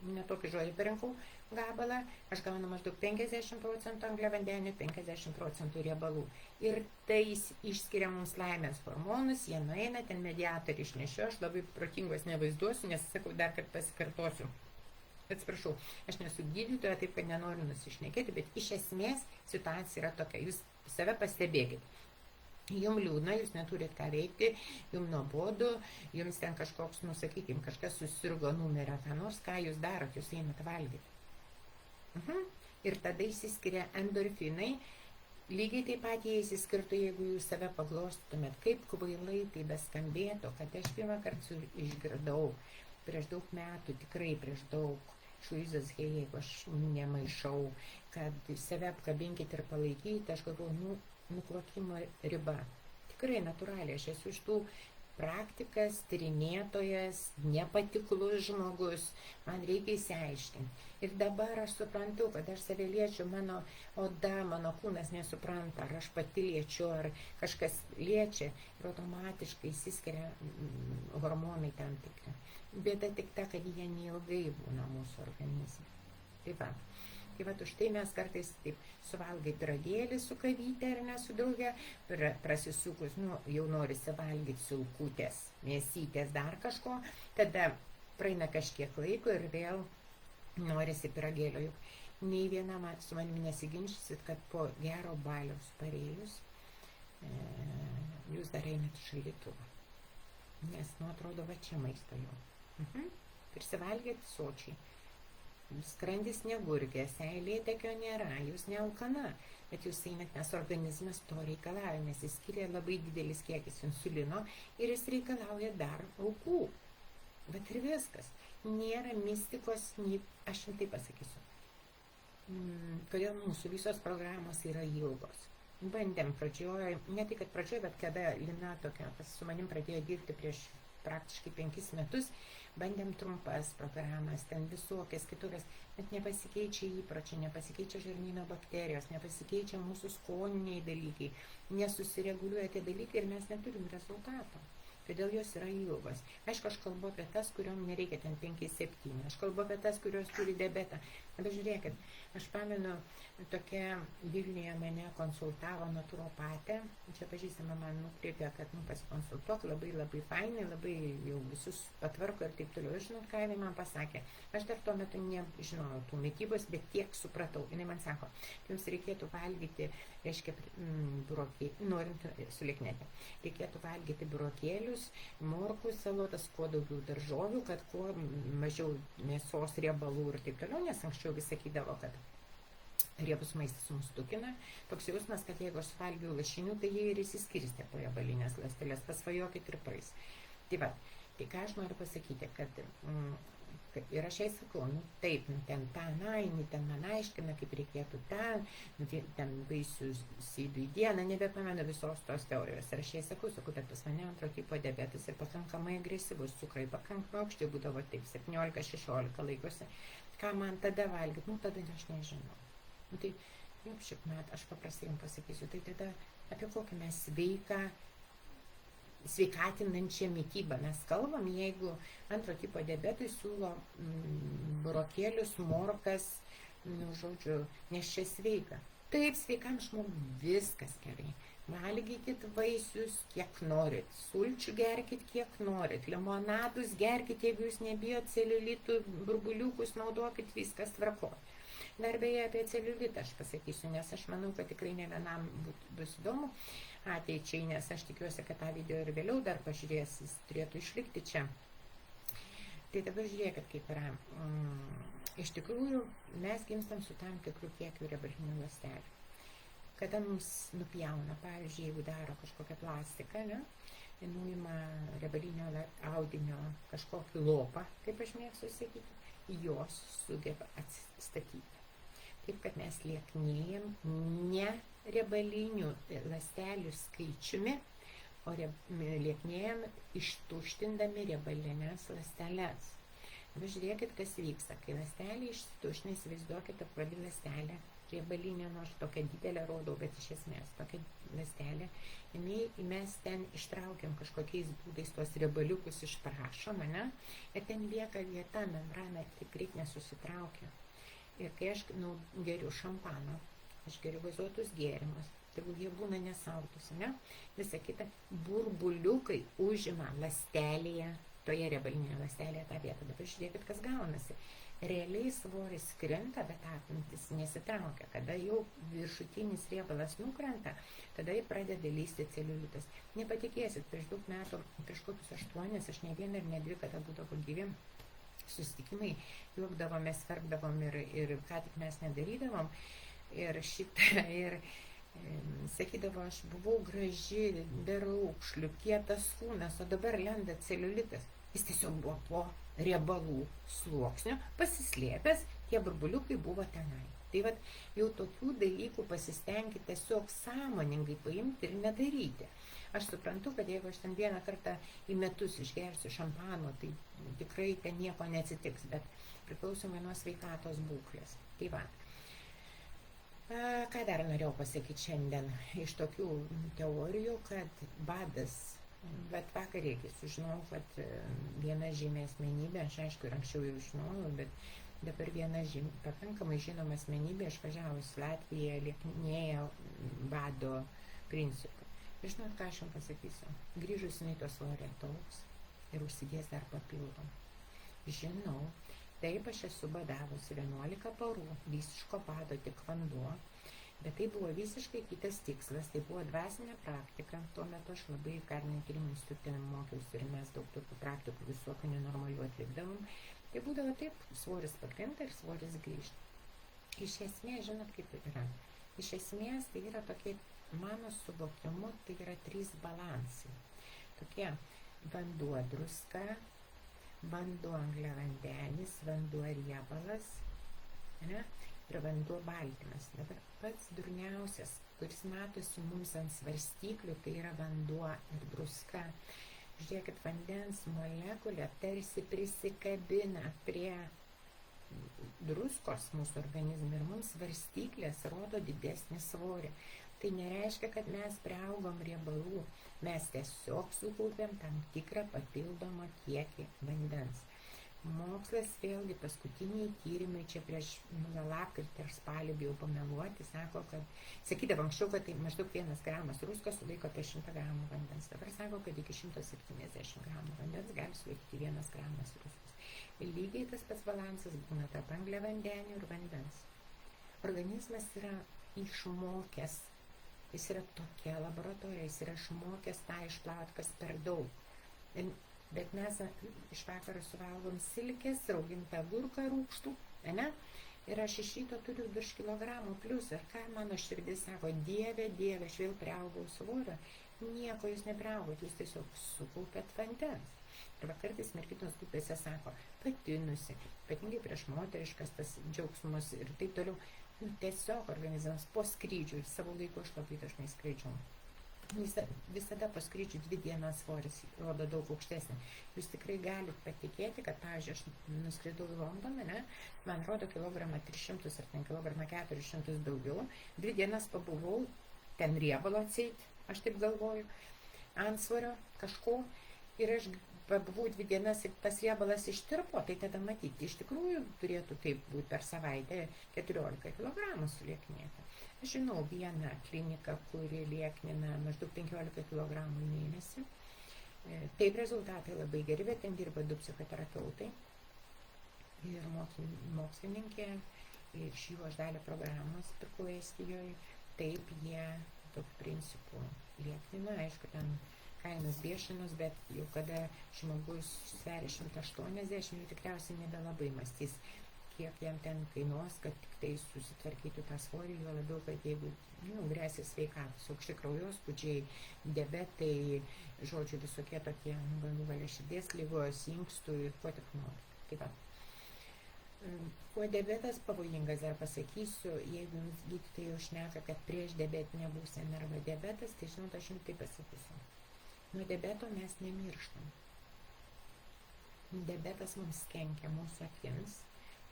Speaker 1: ne tokį žodį parinkau, gabalą, aš gaunu maždaug 50% angliavandenių, 50% riebalų. Ir tai išskiria mums laimės hormonus, jie nueina, ten mediatorių išnešio, aš labai protingos nevaizduosiu, nes, sakau, dar kad pasikartosiu. Atsiprašau, aš nesu gydytoja, taip kad nenoriu nusišnekėti, bet iš esmės situacija yra tokia, jūs save pastebėkit. Jums liūdna, jūs neturit ką veikti, jums nuobodu, jums ten kažkoks, nu, sakykim, kažkas susirgo numerio, ką nors, ką jūs darot, jūs einat valgyti. Ir tada išsiskiria endorfinai, lygiai taip pat jie išsiskirtų, jeigu jūs save paglostytumėt, kaip kvailai tai beskambėtų, kad aš pirmą kartą išgirdau prieš daug metų, tikrai prieš daug, šuizas, jeigu aš nemaišau, kad save apkabinkit ir palaikyti, aš galvoju, nuplakimo riba. Tikrai natūraliai, aš esu iš tų praktikas, tyrinėtojas, nepatiklus žmogus, man reikia įsiaiškinti. Ir dabar aš suprantu, kad aš save liečiu, mano oda, mano kūnas nesupranta, ar aš pati liečiu, ar kažkas liečia, ir automatiškai įsiskiria hormonai tam tikri. Bėda tik ta, kad jie neilgai būna mūsų organizme. Taip va. Tai va, už tai mes kartais taip suvalgai pyragėlį su kavytė ar ne su drauge, prasisukus, nu, jau norisi valgyti sulkutės, mėsytės, dar kažko, tada praeina kažkiek laiko ir vėl norisi pyragėlio. Juk nei vienam su manimi nesiginčysit, kad po gero baliaus parėjus jūs dar einat šaldytuvą. Nes, nu, atrodo, va čia maisto jau. Prisivalgėt sočiai. Skrandis negurkė, seilėtekio nėra, jūs nealkana, bet jūs einat, nes organizmas to reikalauja, nes jis skiria labai didelis kiekis insulino ir jis reikalauja dar aukų. Bet ir viskas. Nėra mistikos, aš jums taip pasakysiu. Kodėl mūsų visos programos yra ilgos. Bandėm pradžioje, ne tik kad pradžioje, bet kada Lina tokia, su manim pradėjo dirbti prieš praktiškai 5 metus, bandėm trumpas programas, ten visokias kitokias, bet nepasikeičia įpročiai, nepasikeičia žarnyno bakterijos, nepasikeičia mūsų skoniniai dalykai, nesusireguliuoja tie dalykai ir mes neturim rezultato. Todėl jos yra ilgos. Aišku, aš kalbu apie tas, kuriuom nereikia ten 5-7. Aš kalbu apie tas, kurios turi diabetą. Bet žiūrėkit, aš pamenu, tokia Vilniuje mane konsultavo naturopatė. Čia pažįstama man nukreipė, kad pasikonsultuok, labai labai fainai, labai jau visus patvarko ir taip toliau. Žinot, ką jinai man pasakė? Aš dar tuo metu nežinojau tų mitybos, bet tiek supratau. Jinai man sako, jums reikėtų valgyti, reiškia, norint suliknėti, reikėtų valgyti burokėlius, morkų salotas, kuo daugiau daržovių, kad kuo mažiau mėsos, riebalų ir taip toliau, nes anksčiau vis sakydavo, kad riebus maistas mus tukina. Toks jausmas, kad jeigu aš valgiau lašinių, tai jie ir įsiskirstė po riebalinės ląsteles, pasvajokit ir praeis. Tai va, tai ką aš noriu pasakyti, kad ir aš jai sakau, taip, ten tą, ten man aiškina, kaip reikėtų ten vaisių sėdų į dieną, nebepamenu visos tos teorijos. Ir aš jai sakau, bet pas mane antro tipo diabetas ir pakankamai agresyvus, cukrai pakankamai aukšti, būdavo taip, 17-16 laikosi. Ką man tada valgyti? Tada aš nežinau. Tai, šiaip met, aš paprastai jums pasakysiu, tai tada apie kokį mes sveikatinančią mitybą mes kalbam, jeigu antro tipo diabetui siūlo burokėlius, morkas, žodžiu, nes čia sveika. Taip, sveikam žmogui viskas gerai. Valgykit vaisius kiek norit, sulčių gerkit kiek norit, limonadus gerkit, jeigu jūs nebijot celiulitų, burbuliukus naudokit, viskas tvarkoj. Dar beje apie celiulitą aš pasakysiu, nes aš manau, kad tikrai ne vienam bus įdomu ateičiai, nes aš tikiuosi, kad tą video ir vėliau dar pažiūrės, jis turėtų išlikti čia. Tai dabar žiūrėkit, kaip yra. Iš tikrųjų, mes gimstam su tam tikrų kiekių riebalinių ląstelių. Kada mums nupjauna, pavyzdžiui, jeigu daro kažkokią plastiką, ne, nuima riebalinio audinio kažkokį lopą, kaip aš mėgstu sakyti, jos sugeba atstatyti. Taip, kad mes lieknėjam ne riebalinių ląstelių skaičiumi, o lieknėjam ištuštindami riebalinės ląsteles. Žiūrėkit, kas vyksta. Kai ląstelė ištuština, įsivaizduokite, pradė ląstelę riebalinė, nors tokia didelė rodau, bet iš esmės tokia ląstelė. Mes ten ištraukiam kažkokiais būdais tuos riebaliukus išprašom, ne? Ir ten lieka vieta, membrana taip greit nesusitraukia. Ir kai aš geriu šampano, aš geriu gazuotus gėrimus, tegul jie būna nesautus, ne? Visa kita, burbuliukai užima ląstelėje, toje riebalinėje ląstelėje tą vietą. Dabar žiūrėkit, kas gaunasi. Realiai svoris krenta, bet apimtis nesitraukia. Kada jau viršutinis riebalas nukrenta, tada jį pradeda lysti celiulitas. Nepatikėsit, prieš daug metų, prieš kokius 8, aš ne vieną ir ne 2, kada būdavo gyvi susitikimai, juokdavomės, verkdavom ir ką tik mes nedarydavom. Ir sakydavo, aš buvau graži, be raukšlių, kietas kūnas, o dabar lenda celiulitas. Jis tiesiog buvo po riebalų sluoksnio pasislėpęs, tie burbuliukai buvo tenai. Tai vat, jau tokių dalykų pasistengti tiesiog sąmoningai paimti ir nedaryti. Aš suprantu, kad jeigu aš ten vieną kartą į metus išgersiu šampano, tai tikrai ten nieko neatsitiks, bet priklausomai nuo sveikatos būklės. Tai va. Ką dar norėjau pasakyti šiandien iš tokių teorijų, kad badas. Bet vakar irgi sužinojau, kad viena žymė asmenybė, aš aišku ir anksčiau jau žinojau, bet dabar viena pakankamai žinoma asmenybė išvažiavus Latviją, lieknėja bado principu. Ir žinot, ką aš jums pasakysiu? Grįžus jinai to svorio ataugs ir užsidės dar papildom. Žinau, taip aš esu badavusi 11 parų, visiško bado, tik vanduo. Bet tai buvo visiškai kitas tikslas, tai buvo dvasinė praktika. Tuo metu aš labai Karnio tyrimų institute mokiausi ir mes daug tokių praktikų visokių nenormalių atlikdavom. Tai būdavo taip, svoris pakrinta ir svoris grįžta. Iš esmės, žinot, kaip yra. Iš esmės, tai yra tokie, mano suvokimu, tai yra 3 balansai. Tokie vanduo druska, vanduo angliavandenis, vanduo riebalas, ne? Ir vanduo baltymas. Dabar pats durniausias, kuris matosi mums ant svarstyklių, tai yra vanduo ir druska. Žiūrėkit, vandens molekulė tarsi prisikabina prie druskos mūsų organizme ir mums svarstyklės rodo didesnį svorį. Tai nereiškia, kad mes priaugom riebalų, mes tiesiog sukaupėm tam tikrą papildomą kiekį vandens. Mokslas vėlgi paskutiniai tyrimai čia prieš lapkritį ar spalį bijau pameluoti, sako, kad sakydavo anksčiau, kad tai maždaug 1 gramas druskos sulaiko apie 100 gramų vandens. Dabar sako, kad iki 170 gramų vandens gali sulaikyti 1 gramas druskos. Ir lygiai tas pats balansas būna tarp angliavandenių ir vandens. Organizmas yra išmokęs, jis yra tokia laboratorija, jis yra išmokęs tą išplauti, kas per daug. Bet mes iš vakaro suvalgom silkės, raugintą agurką rūgštų, ne? Ir aš iš ryto turiu virš kilogramų plius. Ir ką mano širdis sako, Dieve, aš vėl priaugau svorio. Nieko jūs nepriaugot, jūs tiesiog sukaupėt vandens. Ir kartais merginos grupėse sako, patinusi, ypatingai prieš moteriškas tas džiaugsmus ir taip toliau. Tiesiog organizmas po skrydžių, savo laiku aš labai dažnai skraidžiau. Visada po skrydžių 2 dienas svoris rodo daug aukštesnį. Jūs tikrai galite patikėti, kad, pavyzdžiui, aš nuskridau į Londoną, ne? Man rodo kilogramą 300 ar ten kilogramą 400 daugiau. 2 dienas pabuvau, ten riebalo atseit, aš taip galvoju, antsvorio kažko. ir aš pabuvau 2 dienas ir tas riebalas ištirpo, tai tada matyti, iš tikrųjų turėtų taip būti per savaitę 14 kg sulieknėti. Aš žinau vieną kliniką, kuri lieknina maždaug 15 kg į mėnesį. Taip rezultatai labai geri, bet ten dirba 2 psichoterapeutai ir mokslininkė. Iš jų aš dalį programos pirkau Estijoje. Taip jie tokiu principu lieknina, aišku, ten kainos biešinos, bet jau kada žmogus sveria 180, jau tikriausiai nebelabai mąstys, kiek jam ten kainuos, kad tik tai susitvarkytų tą svorį, jo labiau, kad jeigu grėsia sveikatos, aukšti kraujospūdžiai, diabetai, žodžiu, visokie tokie, galų galia širdies ligos, inkstų ir ko tik nori. Tai va. Kuo diabetas pavojingas, dar pasakysiu, jeigu jums gydytojai jau šneka, kad prieš diabetinę būseną arba diabetas, tai žinot, aš jums tai pasakysiu. Nuo diabeto mes nemirštam. Diabetas mums kenkia mūsų akims,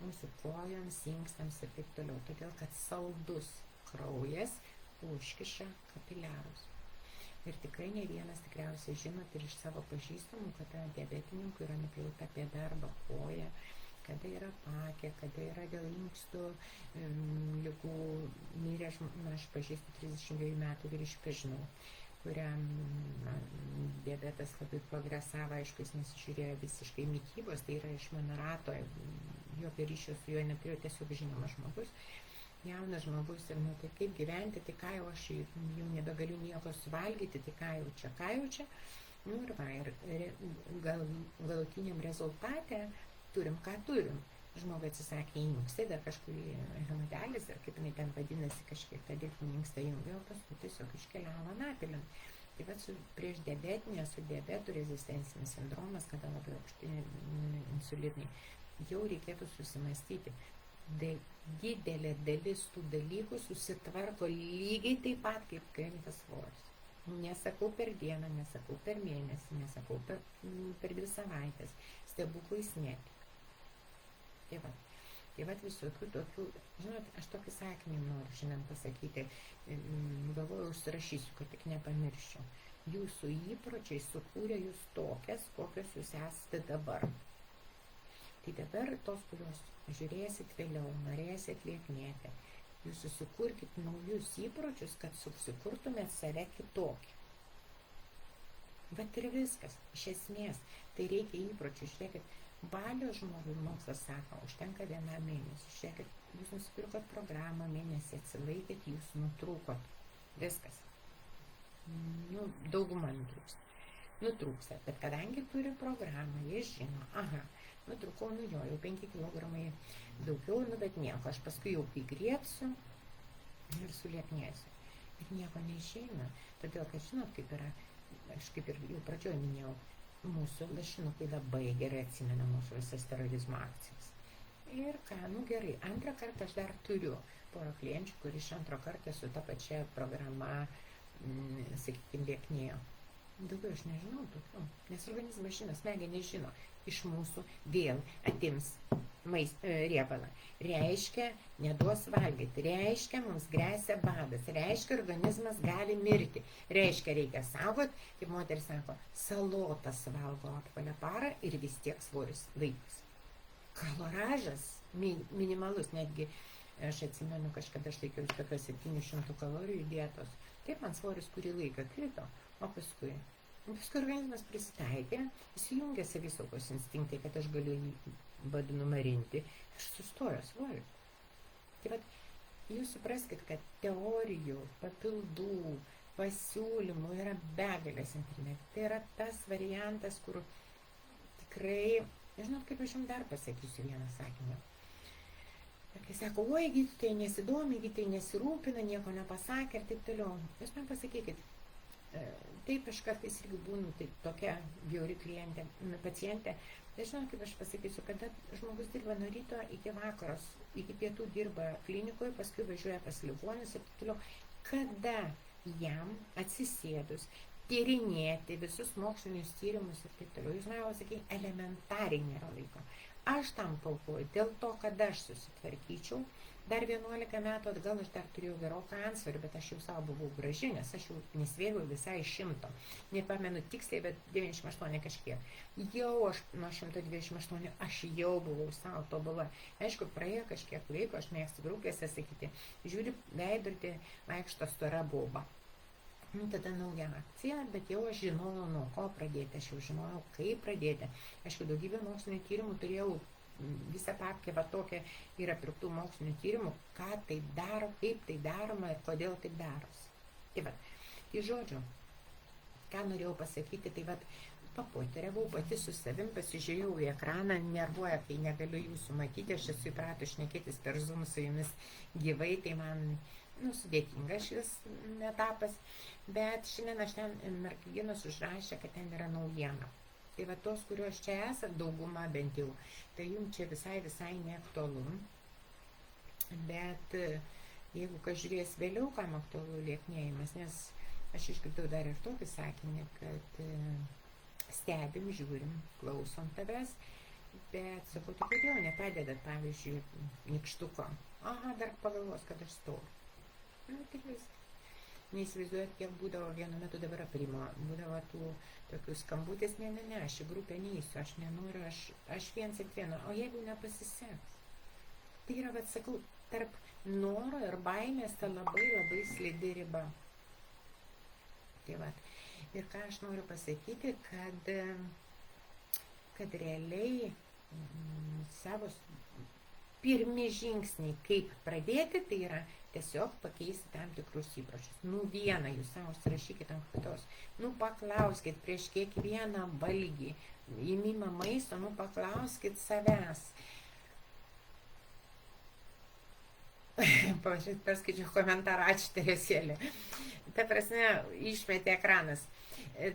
Speaker 1: mūsų kojoms, inkstams ir taip toliau, todėl kad saldus kraujas užkiša kapiliarus. Ir tikrai ne vienas tikriausiai žinot ir iš savo pažįstamų, kada diabetininkų yra nupjauta pėda arba koja, kada yra apakė, kada yra dėl inkstų ligų mirė, aš pažįstu 32 metų vyriškį žinau, kuriam diabetas labai progresavo, aišku, jis nesižiūrėjo visiškai mitybos, tai yra iš mano rato, jokio ryšio su juo neturėjo, tiesiog žinomas žmogus, jaunas žmogus ir tai kaip gyventi, tai ką jau aš jau nebegaliu nieko suvalgyti, tai ką jau čia, ir va, ir galutiniam rezultate turim, ką turim. Žmogui atsisakė inkstai, dar kažkurį hemodializę, ar kaip jinai ten vadinasi, kažkiek tą dirbtinį inkstą jungia, o paskui tiesiog iškeliavo anapilin. Tai va, prieš diabetinę, su diabetų rezistencinis sindromas, kada labai aukšti insulinai, jau reikėtų susimastyti. Didelė dalis tų dalykų susitvarko lygiai taip pat, kaip krinta svoris. Nesakau per dieną, nesakau per mėnesį, nesakau per 2 savaitės. Stebuklais net. Tai va visokių tokių, žinot, aš tokį sakinį noriu šiandien pasakyti, galvoju, užsirašysiu, kad tik nepamirščiau. Jūsų įpročiai sukūrė jūs tokias, kokios jūs esate dabar. Tai dabar tos, kurios žiūrėsit vėliau, norėsit lieknėti, jūs susikurkit naujus įpročius, kad susikurtumėt save kitokį. Bet ir viskas, iš esmės, tai reikia įpročių, žiūrėkit, valios žmogui mokslas sako, užtenka 1 mėnesį, žiūrėkit, jūs nusipirkot programą, mėnesį atsilaikėt, jūs nutrūkot, viskas. Dauguma nutrūksta, bet kadangi turi programą, jie žino, nutrūkau, jau 5 kg daugiau, bet nieko, aš paskui jau įgriepsiu ir sulieknėsiu. Ir nieko neišeina, todėl, kad žinot, kaip yra, aš kaip ir jau pradžioj minėjau, mūsų lašinukai labai gerai atsimena mūsų visas terorizmo akcijas. Ir ką, gerai, antrą kartą aš dar turiu porą klienčių, kur iš antro kartą su ta pačia programa, sakykime, lieknėjo. Daugiau aš nežinau tokių, nes organizmas žino, smegenys žino, iš mūsų vėl atims riebalą. Reiškia, neduos valgyti, reiškia, mums gresia badas, reiškia, organizmas gali mirti, reiškia, reikia saugot, kaip moteris sako, salotas valgo apvalę parą ir vis tiek svoris laikas. Kaloražas minimalus, netgi aš atsimenu, kažkada aš laikiausi tokios 700 kalorijų dietos, taip man svoris kurį laiką krito, o paskui organizmas prisitaikė, įsijungė savisaugos instinktai, kad aš galiu jį badu numarinti ir sustojo svoris. Tai vat, jūs supraskite, kad teorijų, papildų, pasiūlymų yra begalės internete. Tai yra tas variantas, kur tikrai, nežinot, kaip aš jums dar pasakysiu vieną sakinį. Kai sako, oi, gydytojai nesidomi, gydytojai nesirūpina, nieko nepasakė ir taip toliau. Jūs man pasakykit, taip aš kartais irgi būnu tai tokia bjauri klientė, pacientė. Tai žinot, kaip aš pasakysiu, kada žmogus dirba nuo ryto iki vakaros, iki pietų dirba klinikoje, paskui važiuoja pas ligonius ir taip toliau, kada jam atsisėdus tyrinėti visus mokslinius tyrimus ir taip toliau. Jūs man sakė, elementariai nėra laiko. Aš tam paukoju dėl to, kad aš susitvarkyčiau. Dar 11 metų atgal aš dar turėjau geroką ansvarį, bet aš jau savo buvau graži, nes aš jau nesvėriau visai 100. Nepamenu tiksliai, bet 98 kažkiek. Jau aš nuo 128 aš jau buvau savo tobula. Aišku, praėjo kažkiek laiko, aš mėgstu grupėse sakyti, žiūri veidrodį, vaikšto stora boba. Tada nauja akcija, bet jau aš žinojau, nuo ko pradėti, aš jau žinojau, kaip pradėti. Aišku, daugybę mokslinio tyrimų turėjau, visą papkę va tokią yra pirktų mokslinių tyrimų, ką tai daro, kaip tai daroma ir kodėl taip darosi. Tai va, tai žodžiu, ką norėjau pasakyti, tai va, papoteriavau pati su savim, pasižiūrėjau į ekraną, nervuoja, kai negaliu jūsų matyti, aš esu įpratus šnekėtis per Zoom su jumis gyvai, tai man sudėtingas šis etapas, bet šiandien aš ten merginos užrašė, kad ten yra naujiena. Tai va tos, kurios čia esat, dauguma bent jau, tai jums čia visai neaktualu, bet jeigu kas žiūrės vėliau, kam aktualu lieknėjimas, nes aš išgirdau dar ir tokį sakinį, kad stebim, žiūrim, klausom tavęs, bet sakau, tai kodėl nepadedat, pavyzdžiui, nykštuko? Aha, dar pagalvos, kad aš stoviu. Tai viskas. Neįsivaizduojat, kiek būdavo vienu metu dabar aprimo, būdavo tų tokių skambutis, ne, aš į grupę neįsiu, aš nenoriu, aš viens ir vieno, o jeigu nepasiseks? Tai yra, vat sakau, tarp noro ir baimės ta labai slidi riba. Tai vat. Ir ką aš noriu pasakyti, kad realiai savo pirmi žingsniai, kaip pradėti, tai yra tiesiog pakeisti tam tikrus įpročius. Vieną jūs savo užsirašykit ant kitos. Paklauskit prieš kiekvieną valgį, įmimą maisto, paklauskit savęs. Perskaičiau komentarą, ačiū Teresėlė. Ta prasme, išmetė ekranas.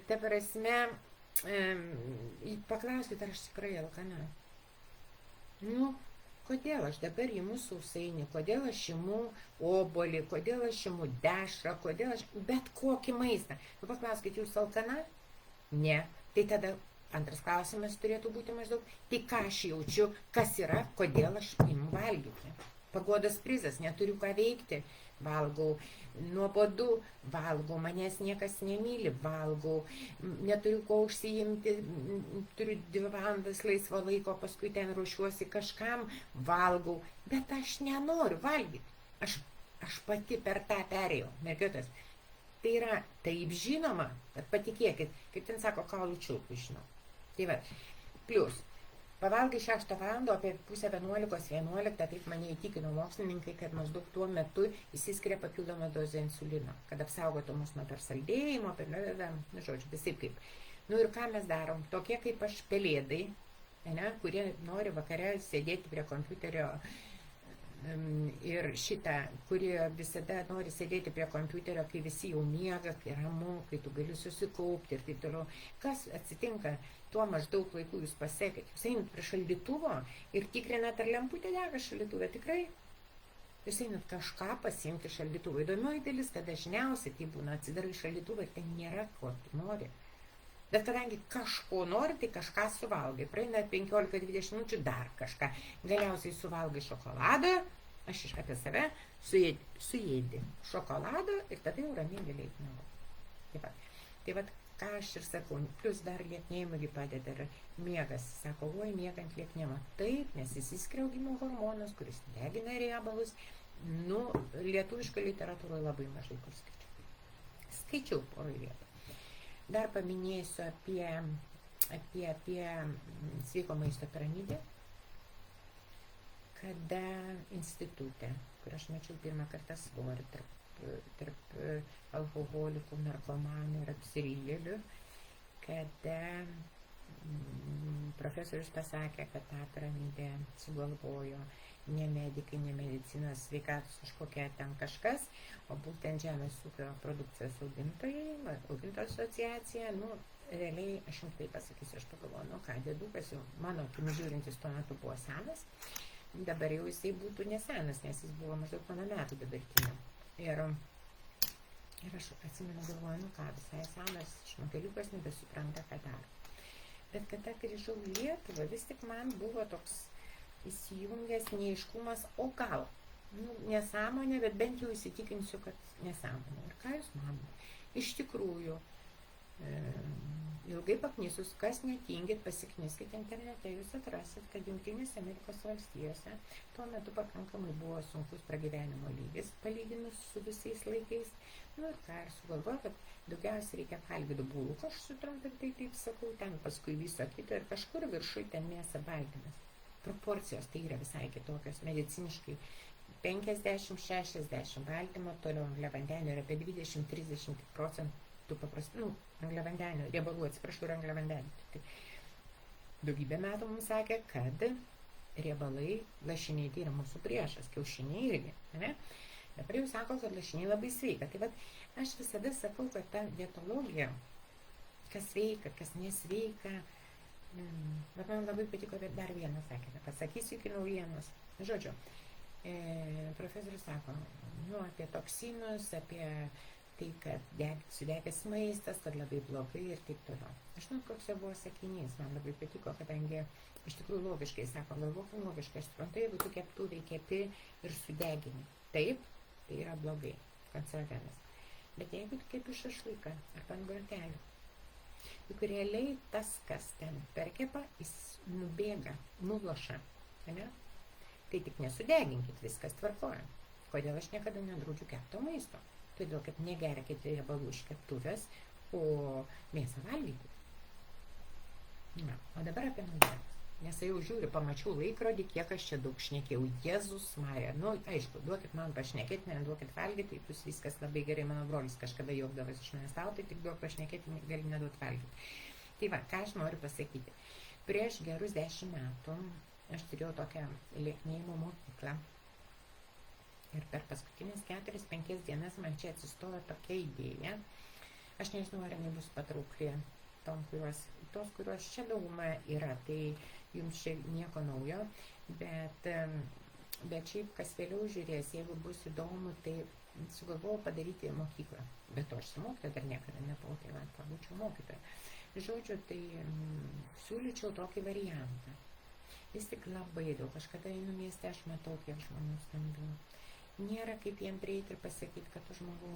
Speaker 1: Ta prasme, paklauskit, ar aš tikrai alkana. Kodėl aš dabar imu sausainį, kodėl aš imu obuolį, kodėl aš imu dešrą, kodėl aš bet kokį maistą. Paklauskit, jūs alkana? Ne. Tai tada antras klausimas turėtų būti maždaug, tai ką aš jaučiu, kas yra, kodėl aš imu valgyti. Paguodos prizas, neturiu ką veikti, valgau, nuobodu, valgau, manęs niekas nemyli, valgau, neturiu ko užsiimti, turiu 2 valandas laisvo laiko, paskui ten ruošiuosi kažkam, valgau, bet aš nenoriu valgyti. Aš pati per tą perėjau, mergiotės. Tai yra taip žinoma, bet patikėkit, kaip ten sako, kaulų čiulpų žinau. Tai va, plius. Pavalgai 6 valandą, apie pusę 11, taip mane įtikino mokslininkai, kad maždaug tuo metu įsiskiria papildomą dozę insulino, kad apsaugotų mus nuo persaldėjimo, žodžiu, visaip kaip. Ir ką mes darom? Tokie kaip aš pelėdai, kurie nori vakare sėdėti prie kompiuterio ir kurie visada nori sėdėti prie kompiuterio, kai visi jau miega, kai ramu, kai tu gali susikaupti ir taip toliau. Kas atsitinka? Tuo maždaug laikų jūs pasiekėt. Jūs einat prie šaldytuvo ir tikrinat, ar lemputė dega šaldytuvė. Tikrai? Jūs einat kažką pasiimti šaldytuvo. Įdomioji dalis, kad dažniausiai tai būna, atsidarai šaldytuvą ir ten nėra ko tu nori. Bet kadangi kažko nori, tai kažką suvalgai. Praeina 15-20 minučių dar kažką. Galiausiai suvalgai šokolado, aš apie save, suėdi šokolado ir tada jau ramiai gali eiti namo. Tai vat, ką aš ir sakau, plus dar lieknėjimui padeda ir miegas. Sako, oi, miegant lieknėjimą. Taip, nes įsiskiria augimo hormonas, kuris degina riebalus. Lietuviška literatūroje labai mažai kur skaičiau. Skaičiau porą vietų. Dar paminėsiu apie sveiko maisto piramidę, kada institutė, kur aš mačiau pirmą kartą svorį tarp alkoholikų, narkomanų ir apsirijėlių, kada profesorius pasakė, kad tą piramidę sugalvojo ne medikai, ne medicinos sveikatos kažkokia ten kažkas, o būtent žemės ūkio produkcijos augintojai, augintojų asociacija, realiai, aš jums tai pasakysiu, aš pagalvoju, ką dėdukas jau, mano akimis žiūrintis tuo metu buvo senas, dabar jau jisai būtų nesenas, nes jis buvo maždaug mano metų dabartinių. Ir Ir aš atsimenu, galvoju, nu ką, visai senas žmogeliukas nebesupranta, ką daro. Bet kada grįžau į Lietuvą, vis tik man buvo toks įsijungęs neaiškumas, o gal, nu, nesąmonė, bet bent jau įsitikinsiu, kad nesąmonė. Ir ką jūs manote? Iš tikrųjų, ilgai paknisus, kas netingit, pasikniskit internete, jūs atrasit, kad Jungtinėse Amerikos valstijose tuo metu pakankamai buvo sunkus pragyvenimo lygis, palyginus su visais laikais. Nu ir ką, ir sugalvoju, kad daugiausiai reikia valgyti bulkų, aš sutrumpintai taip sakau, ten paskui viso kito ir kažkur viršui ten mėsa baltymas. Proporcijos tai yra visai kitokios, mediciniškai 50-60 baltymo, toliau angliavandenių yra apie 20-30% paprastų, angliavandenių, riebalų, atsiprašau, ir angliavandenių. Tai daugybę metų mums sakė, kad riebalai, lašiniai tai yra mūsų priešas, kiaušiniai irgi, ne? Dabar jau sako, kad lašiniai labai sveika. Tai vat, aš visada sakau, kad ta dietologija, kas sveika, kas nesveika, bet man labai patiko, bet dar vieną sakinį, pasakysiu iki naujienos. Žodžiu, profesorius sako, nu, apie toksinus, apie tai, kad sudegęs maistas, kad labai blogai ir taip toliau. Aš žinau, koks jo buvo sakinys, man labai patiko, kadangi iš tikrųjų logiškai, sako, galvokim logiškai, aš suprantu, jeigu tu keptuvėj kepi ir sudegini, taip, tai yra blogai, kancerogenas. Bet jeigu tu kepi šašlyką arba ant grotelių, juk realiai tas, kas ten perkepa, jis nubėga, nuloša, ne? Tai tik nesudeginkit, viskas tvarkoja. Kodėl aš niekada nedraudžiu kepto maisto? Todėl, kad negerkite riebalų iš keptuvės, o mėsą valgykite. Na, o dabar apie naujienas. Nes jau žiūriu, pamačiau laikrodį, kiek aš čia daug šnekėjau. Jėzus Marija. Nu, aišku, duokit man pašnekėti, neduokit valgyti, tai bus viskas labai gerai. Mano brolis kažkada juokdavas iš manęs tau, tai tik duok pašnekėti, gali neduot valgyti. Tai va, ką aš noriu pasakyti. Prieš gerus 10 metų aš turėjau tokią lieknėjimo mokyklą. Ir per paskutinės 4-5 dienas man čia atsistojo tokia idėja. Aš nežinau, ar jinai bus patraukli tos, kurios čia dauguma yra, tai jums čia nieko naujo, bet šiaip, kas vėliau žiūrės, jeigu bus įdomu, tai sugalvojau padaryti mokyklą. Bet to aš su mokytoja dar niekada nebuvau, tai man pabūčiau mokytoja. Žodžiu, tai siūlyčiau tokį variantą. Vis tik labai daug, kažkada einu mieste, aš matau, kiek žmonių stambių. Nėra kaip jiem prieiti ir pasakyti, kad tu žmogau,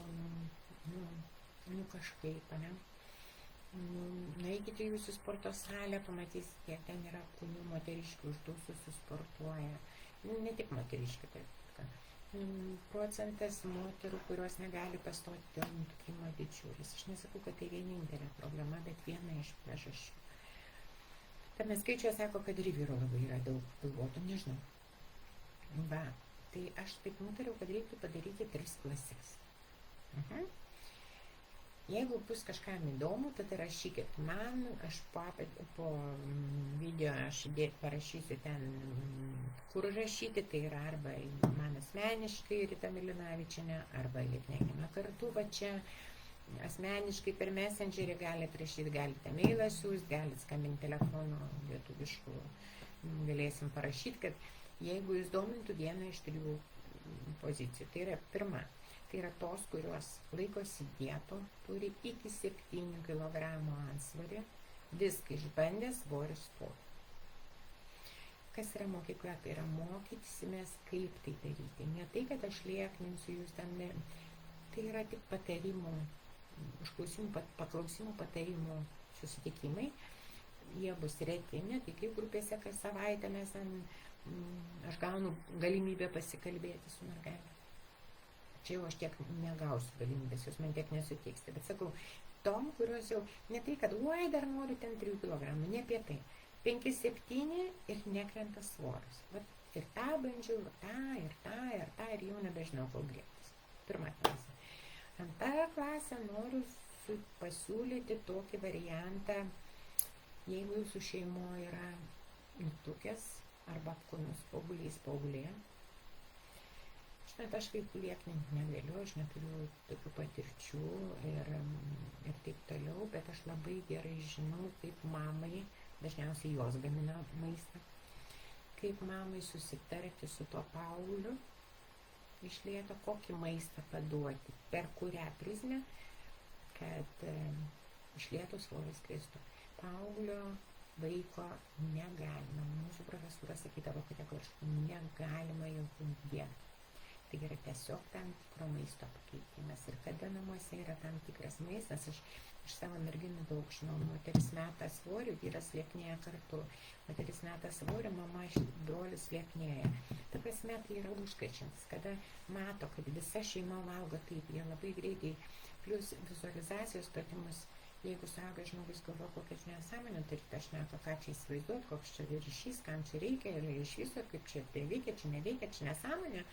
Speaker 1: nu kažkaip, ne? Nueikite jūsų sporto salę, pamatysite, kiek ten yra kūnių moteriškių uždususių sportuoja. Ne tik moteriškių, tai procentas moterų, kurios negali pastoti dėl nutukimo didžiulis. Aš nesakau, kad tai vienintelė problema, bet viena iš priežasčių. Tame skaičiuje sako, kad ir vyrų labai yra daug pilvotų, nežinau. Va, tai aš taip nutariau, kad reiktų padaryti 3 klases. Jeigu bus kažkam įdomu, tada rašykit man, aš po video aš parašysiu ten, kur rašyti, tai yra arba man asmeniškai Rita Milinavičienė, arba Lieknėkime kartu, va čia asmeniškai per Messengerį galite rašyti, galite mailą siūsti, galite skambinti telefonu lietuvišku, galėsim parašyti, kad jeigu jūs domintų vieną iš 3 pozicijų, tai yra pirma. Tai yra tos, kurios laikosi dietų, turi iki 7 kg antsvorį, viską išbandė, svoris sportą. Kas yra mokykla? Tai yra mokysimės, kaip tai daryti. Ne tai, kad aš liekninsiu jūs ten, tai yra tik patarimų, paklausimų patarimų susitikimai. Jie bus reti, ne tai kaip grupėse kas savaitę aš gaunu galimybę pasikalbėti su mergaitė. Čia jau aš tiek negausiu galimybės, jūs man tiek nesuteiksite, bet sakau, tom, kurios jau ne tai, kad dar noriu ten 3 kg, ne apie tai. 5-7 ir nekrenta svoris. Vat, ir tą bandžiau, ir tą, ir jau nebežinau, kol griebtis. 1 klasė. 2 klasę noriu pasiūlyti tokį variantą, jeigu jūsų šeimoje yra nutukęs arba apkūnus paauglė. Bet aš vaikų liekninti negaliu, aš neturiu tokių patirčių ir taip toliau, bet aš labai gerai žinau, kaip mamai, dažniausiai jos gamina maistą, kaip mamai susitarti su tuo paaugliu, iš lėto, kokį maistą paduoti, per kurią prizmę, kad iš lėto svoris kristų. Paauglio vaiko negalima. Mūsų profesūra sakydavo kategoriškai, negalima jokių dietų. Tai yra tiesiog tam tikro maisto pakeitimas. Ir kada namuose yra tam tikras maistas, aš iš savo merginų daug žinau, moteris meta svorį, vyras lieknėja kartu. Moteris meta svorį, mama, brolis lieknėja. Ta prasme, tai yra užkrečiantis, kada mato, kad visa šeima valgo taip, jie labai greitai, plus vizualizacijos pratimus. Jeigu suaugęs žmogus galvoja, kokią nesąmonę, tai aš neką, ką čia įsivaizduot, koks čia ryšys, kam čia reikia, ir iš viso, kaip čia tai veikia, čia neveikia, čia nesąmonė,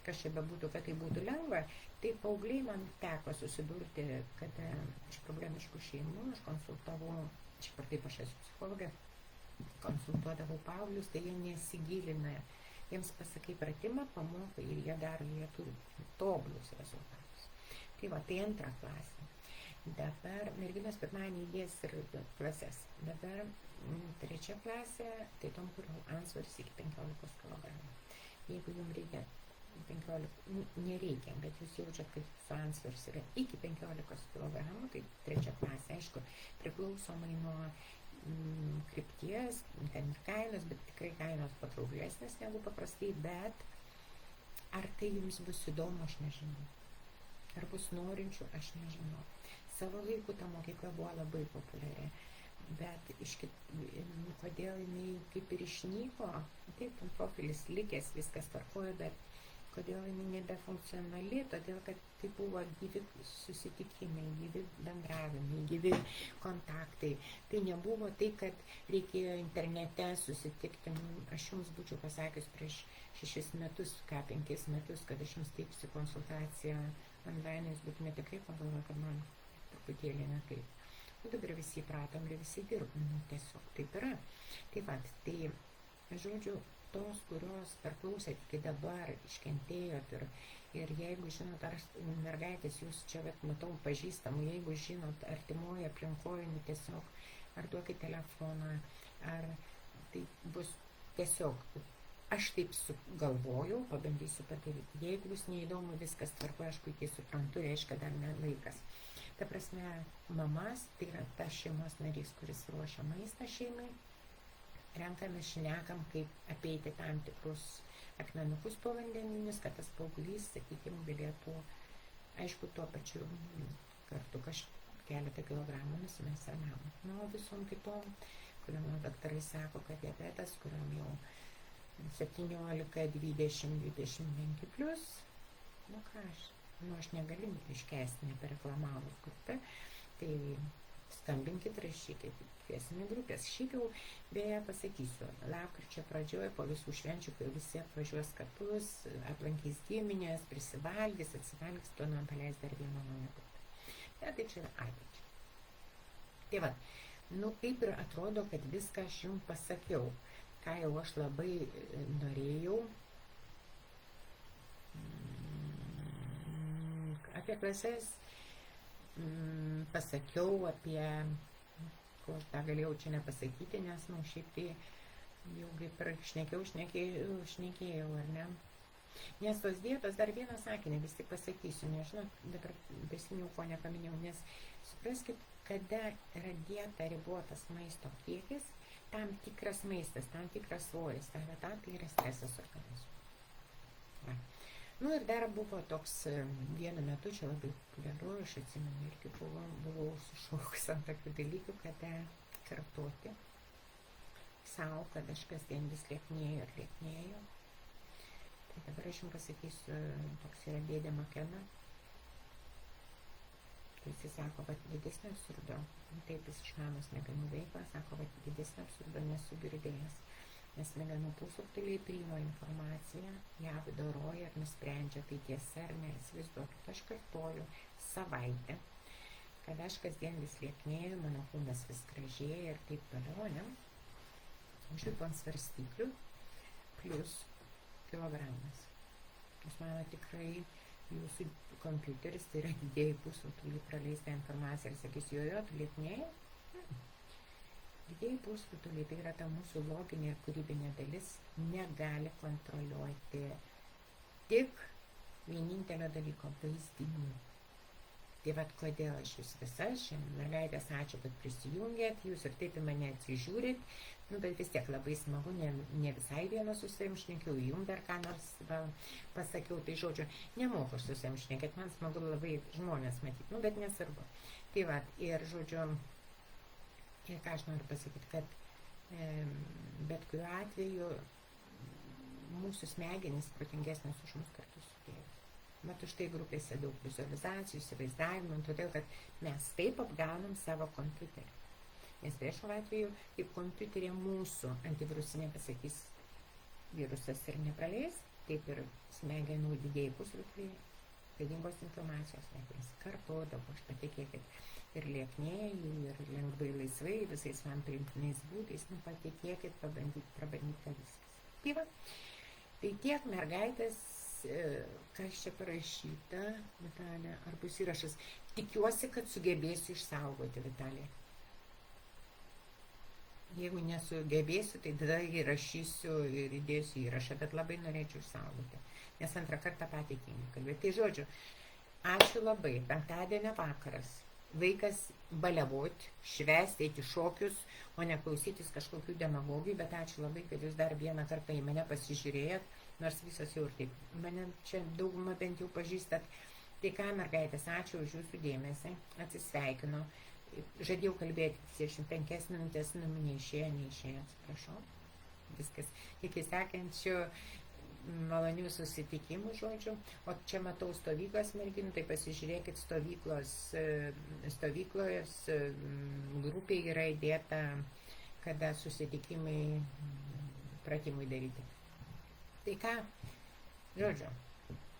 Speaker 1: kas čia bebūtų, kad tai būtų lengva. Tai paaugliai man teko susidurti, kad iš problemiškų šeimų aš konsultavau, šiaip ar taip aš esu psichologė, konsultuodavau paauglius, tai jie nesigilina, jiems pasakai pratimą, pamokai ir jie daro, jie turi tobulius rezultatus. Tai va, tai antra klasė. Dabar merginos pirmadienį įdės ir klases. Dabar trečia klasė, tai tom, kur antsvoris iki 15 kg. Jeigu jums reikia 15, nereikia, bet jūs jaučiat, kad jūsų antsvoris yra iki 15 kg, tai trečia klasė, aišku, priklausomai nuo krypties, ten ir kainos, bet tikrai kainos patrauklesnės negu paprastai, bet ar tai jums bus įdomu, aš nežinau. Ar bus norinčių, aš nežinau. Savo laiku ta mokykla buvo labai populiari, bet kodėl jinai kaip ir išnyko, taip, profilis likęs, viskas tvarkojo, bet kodėl jinai nebefunkcionali, todėl kad tai buvo gyvi susitikimai, gyvi bendravimai, gyvi kontaktai. Tai nebuvo tai, kad reikėjo internete susitikti. Aš jums būčiau pasakius prieš 6 metus, 5 metus, kad aš jums teiksiu konsultaciją online, jūs būtume tikrai pagalvoję, kad man truputėlį ne taip. Dabar visi įpratom ir visi dirbam, tiesiog taip yra. Taip pat, tai, žodžiu, tos, kurios perklausėt iki dabar, iškentėjot ir jeigu žinot, ar mergaitės, jūs čia, matau, pažįstamų, jeigu žinot, artimoje aplinkoje, tiesiog, ar duokit telefoną, ar tai bus tiesiog, aš taip sugalvojau, pabandysiu padaryti. Jeigu bus neįdomu, viskas tvarko, aš puikiai suprantu, reiškia dar ne laikas. Ta prasme, mamas, tai yra tas šeimos narys, kuris ruošia maistą šeimai, renkamės, šnekam, kaip apeiti tam tikrus akmenukus povandeninius, kad tas paauglys, sakykime, galėtų, aišku, tuo pačiu kartu keletą kilogramų nusimesti ramiam. Nu, visom kitom, kuriuom daktarai sako, kad diabetas, kuriuom jau 17, 20, 25 plus, nu ką aš negaliu iškęsti nepereklamavus grupę, tai skambinkit, rašykit, kviesime grupės. Šiaip jau, beje, pasakysiu, lapkričio pradžioje po visų švenčių, kai visi apvažiuos kapus, aplankys giminės, prisivalgys, atsivalgys, planuojam paleisti dar vieną naują grupę. Ja, tai čia yra ateičiai. Tai va, kaip ir atrodo, kad viską aš jums pasakiau, ką jau aš labai norėjau. Apie klases pasakiau, apie, ko aš tą galėjau čia nepasakyti, nes, šiaip tai jau kaip ir šnekėjau, ar ne? Nes tos dietos, dar vieną sakinį vis tik pasakysiu, nežinau, dabar prisiminiau, ko nepaminėjau, nes supraskit, kada yra dieta ribotas maisto kiekis, tam tikras maistas, tam tikras svoris, tai yra stresas organizmui. Ir dar buvo toks vienu metu, čia labai populiaru, aš atsimenu, irgi buvau sušaukus ant tokių dalykų, kad kartoti savo, kad aš kasdien vis lieknėjau. Tai dabar aš jums pasakysiu, toks yra dėdė Makena. Jis sako, kad didesnio absurdo, taip jis išmano smegenų veiklą, sako, kad didesnio absurdo nesu girdėjęs. Nes smegenų pusrutuliai priima informaciją, ją apdoroja ir nusprendžia, tai tiesa ar ne. Įsivaizduokit, aš kartoju savaitę, kad aš kasdien vis lieknėju, mano kūnas vis gražėja ir taip toliau, ne? Žiūrėk ant svarstyklių plus kilogramas. Jūs mano tikrai jūsų kompiuteris, tai yra didieji pusrutuliai praleis tą informaciją ir sakys, jo, tu lieknėji? Didieji pusrutuliai, tai yra ta mūsų loginė ir kūrybinė dalis, negali kontroliuoti tik vienintelio dalyko vaizdinių. Tai vat kodėl aš jūs visas, šiandien mergaitės, ačiū, kad prisijungėt, jūs ir taip į mane atsižiūrit, bet vis tiek labai smagu, ne visai vienas su savim šnekiau, jums dar ką nors pasakiau, tai žodžiu, nemoku su savim šnekėt, man smagu labai žmonės matyti, bet nesvarbu. Tai vat, ir žodžiu, ir ką aš noriu pasakyti, kad bet kuriuo atveju mūsų smegenys protingesnės už mus kartu sudėjus. Bet už tai grupėse daug vizualizacijų, įsivaizdavimų, todėl kad mes taip apgaunam savo kompiuterį. Nes priešų atveju, kaip kompiuterė mūsų antivirusinė pasakys, virusas ir nepraleis, taip ir smegenų didėjai pusrutuliai, klaidingos informacijos smegenys kartodavo, aš patikėkit, ir lieknėjų, ir lengvai laisvai, visais man priimtinais būdais, patikėkit, prabandykite viskas. Tai va, tai tiek mergaitės, kas čia parašyta, Vitalija, ar bus įrašas. Tikiuosi, kad sugebėsiu išsaugoti, Vitalija. Jeigu nesugebėsiu, tai tada įrašysiu ir įdėsiu įrašą, bet labai norėčiau išsaugoti, nes antrą kartą patį tingiu kalbėti. Tai žodžiu, ačiū labai, penktadienio vakaras. Vaikas baliavoti, švęsti, eiti šokius, o ne klausytis kažkokių demagogijų, bet ačiū labai, kad jūs dar vieną kartą į mane pasižiūrėjot, nors visos jau ir taip. Mane čia daugumą bent jau pažįstat. Tai ką, mergaitės, ačiū už jūsų dėmesį, atsisveikinu. Žadėjau kalbėti 25 minutės, neišėjo, atsiprašau. Viskas. Iki sekančių malonių susitikimų, žodžiu. O čia matau stovyklos merginų, tai pasižiūrėkit, stovyklos grupė yra įdėta, kada susitikimai pratimui daryti. Tai ką, žodžiu,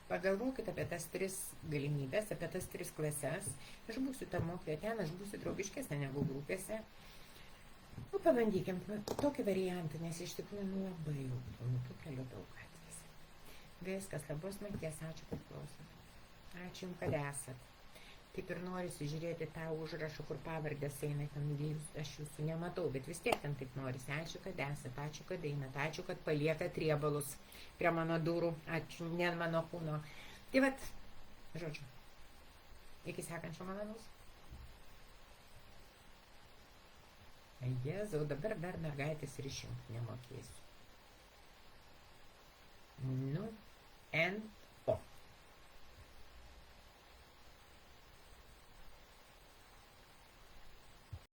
Speaker 1: pagalvokit apie tas 3 galimybės, apie tas 3 klases. Aš būsiu ta mokytoja ten, aš būsiu draugiškesnė negu grupėse. Pabandykim tokį variantą, nes iš tikrųjų labai jau tų kelių daug atvejais. Viskas, labos nakties, ačiū, kad klausot. Ačiū jums, kad esat. Taip ir norisi žiūrėti tą užrašą, kur pavardės eina, ten aš jūsų nematau, bet vis tiek ten taip norisi. Ačiū, kad esat, ačiū, kad einat, ačiū, kad paliekat riebalus prie mano durų, ačiū, ne mano kūno. Tai vat, žodžiu, iki sekančio malonaus. Jėzau, dabar dar mergaitės ir išjungti nemokėsiu.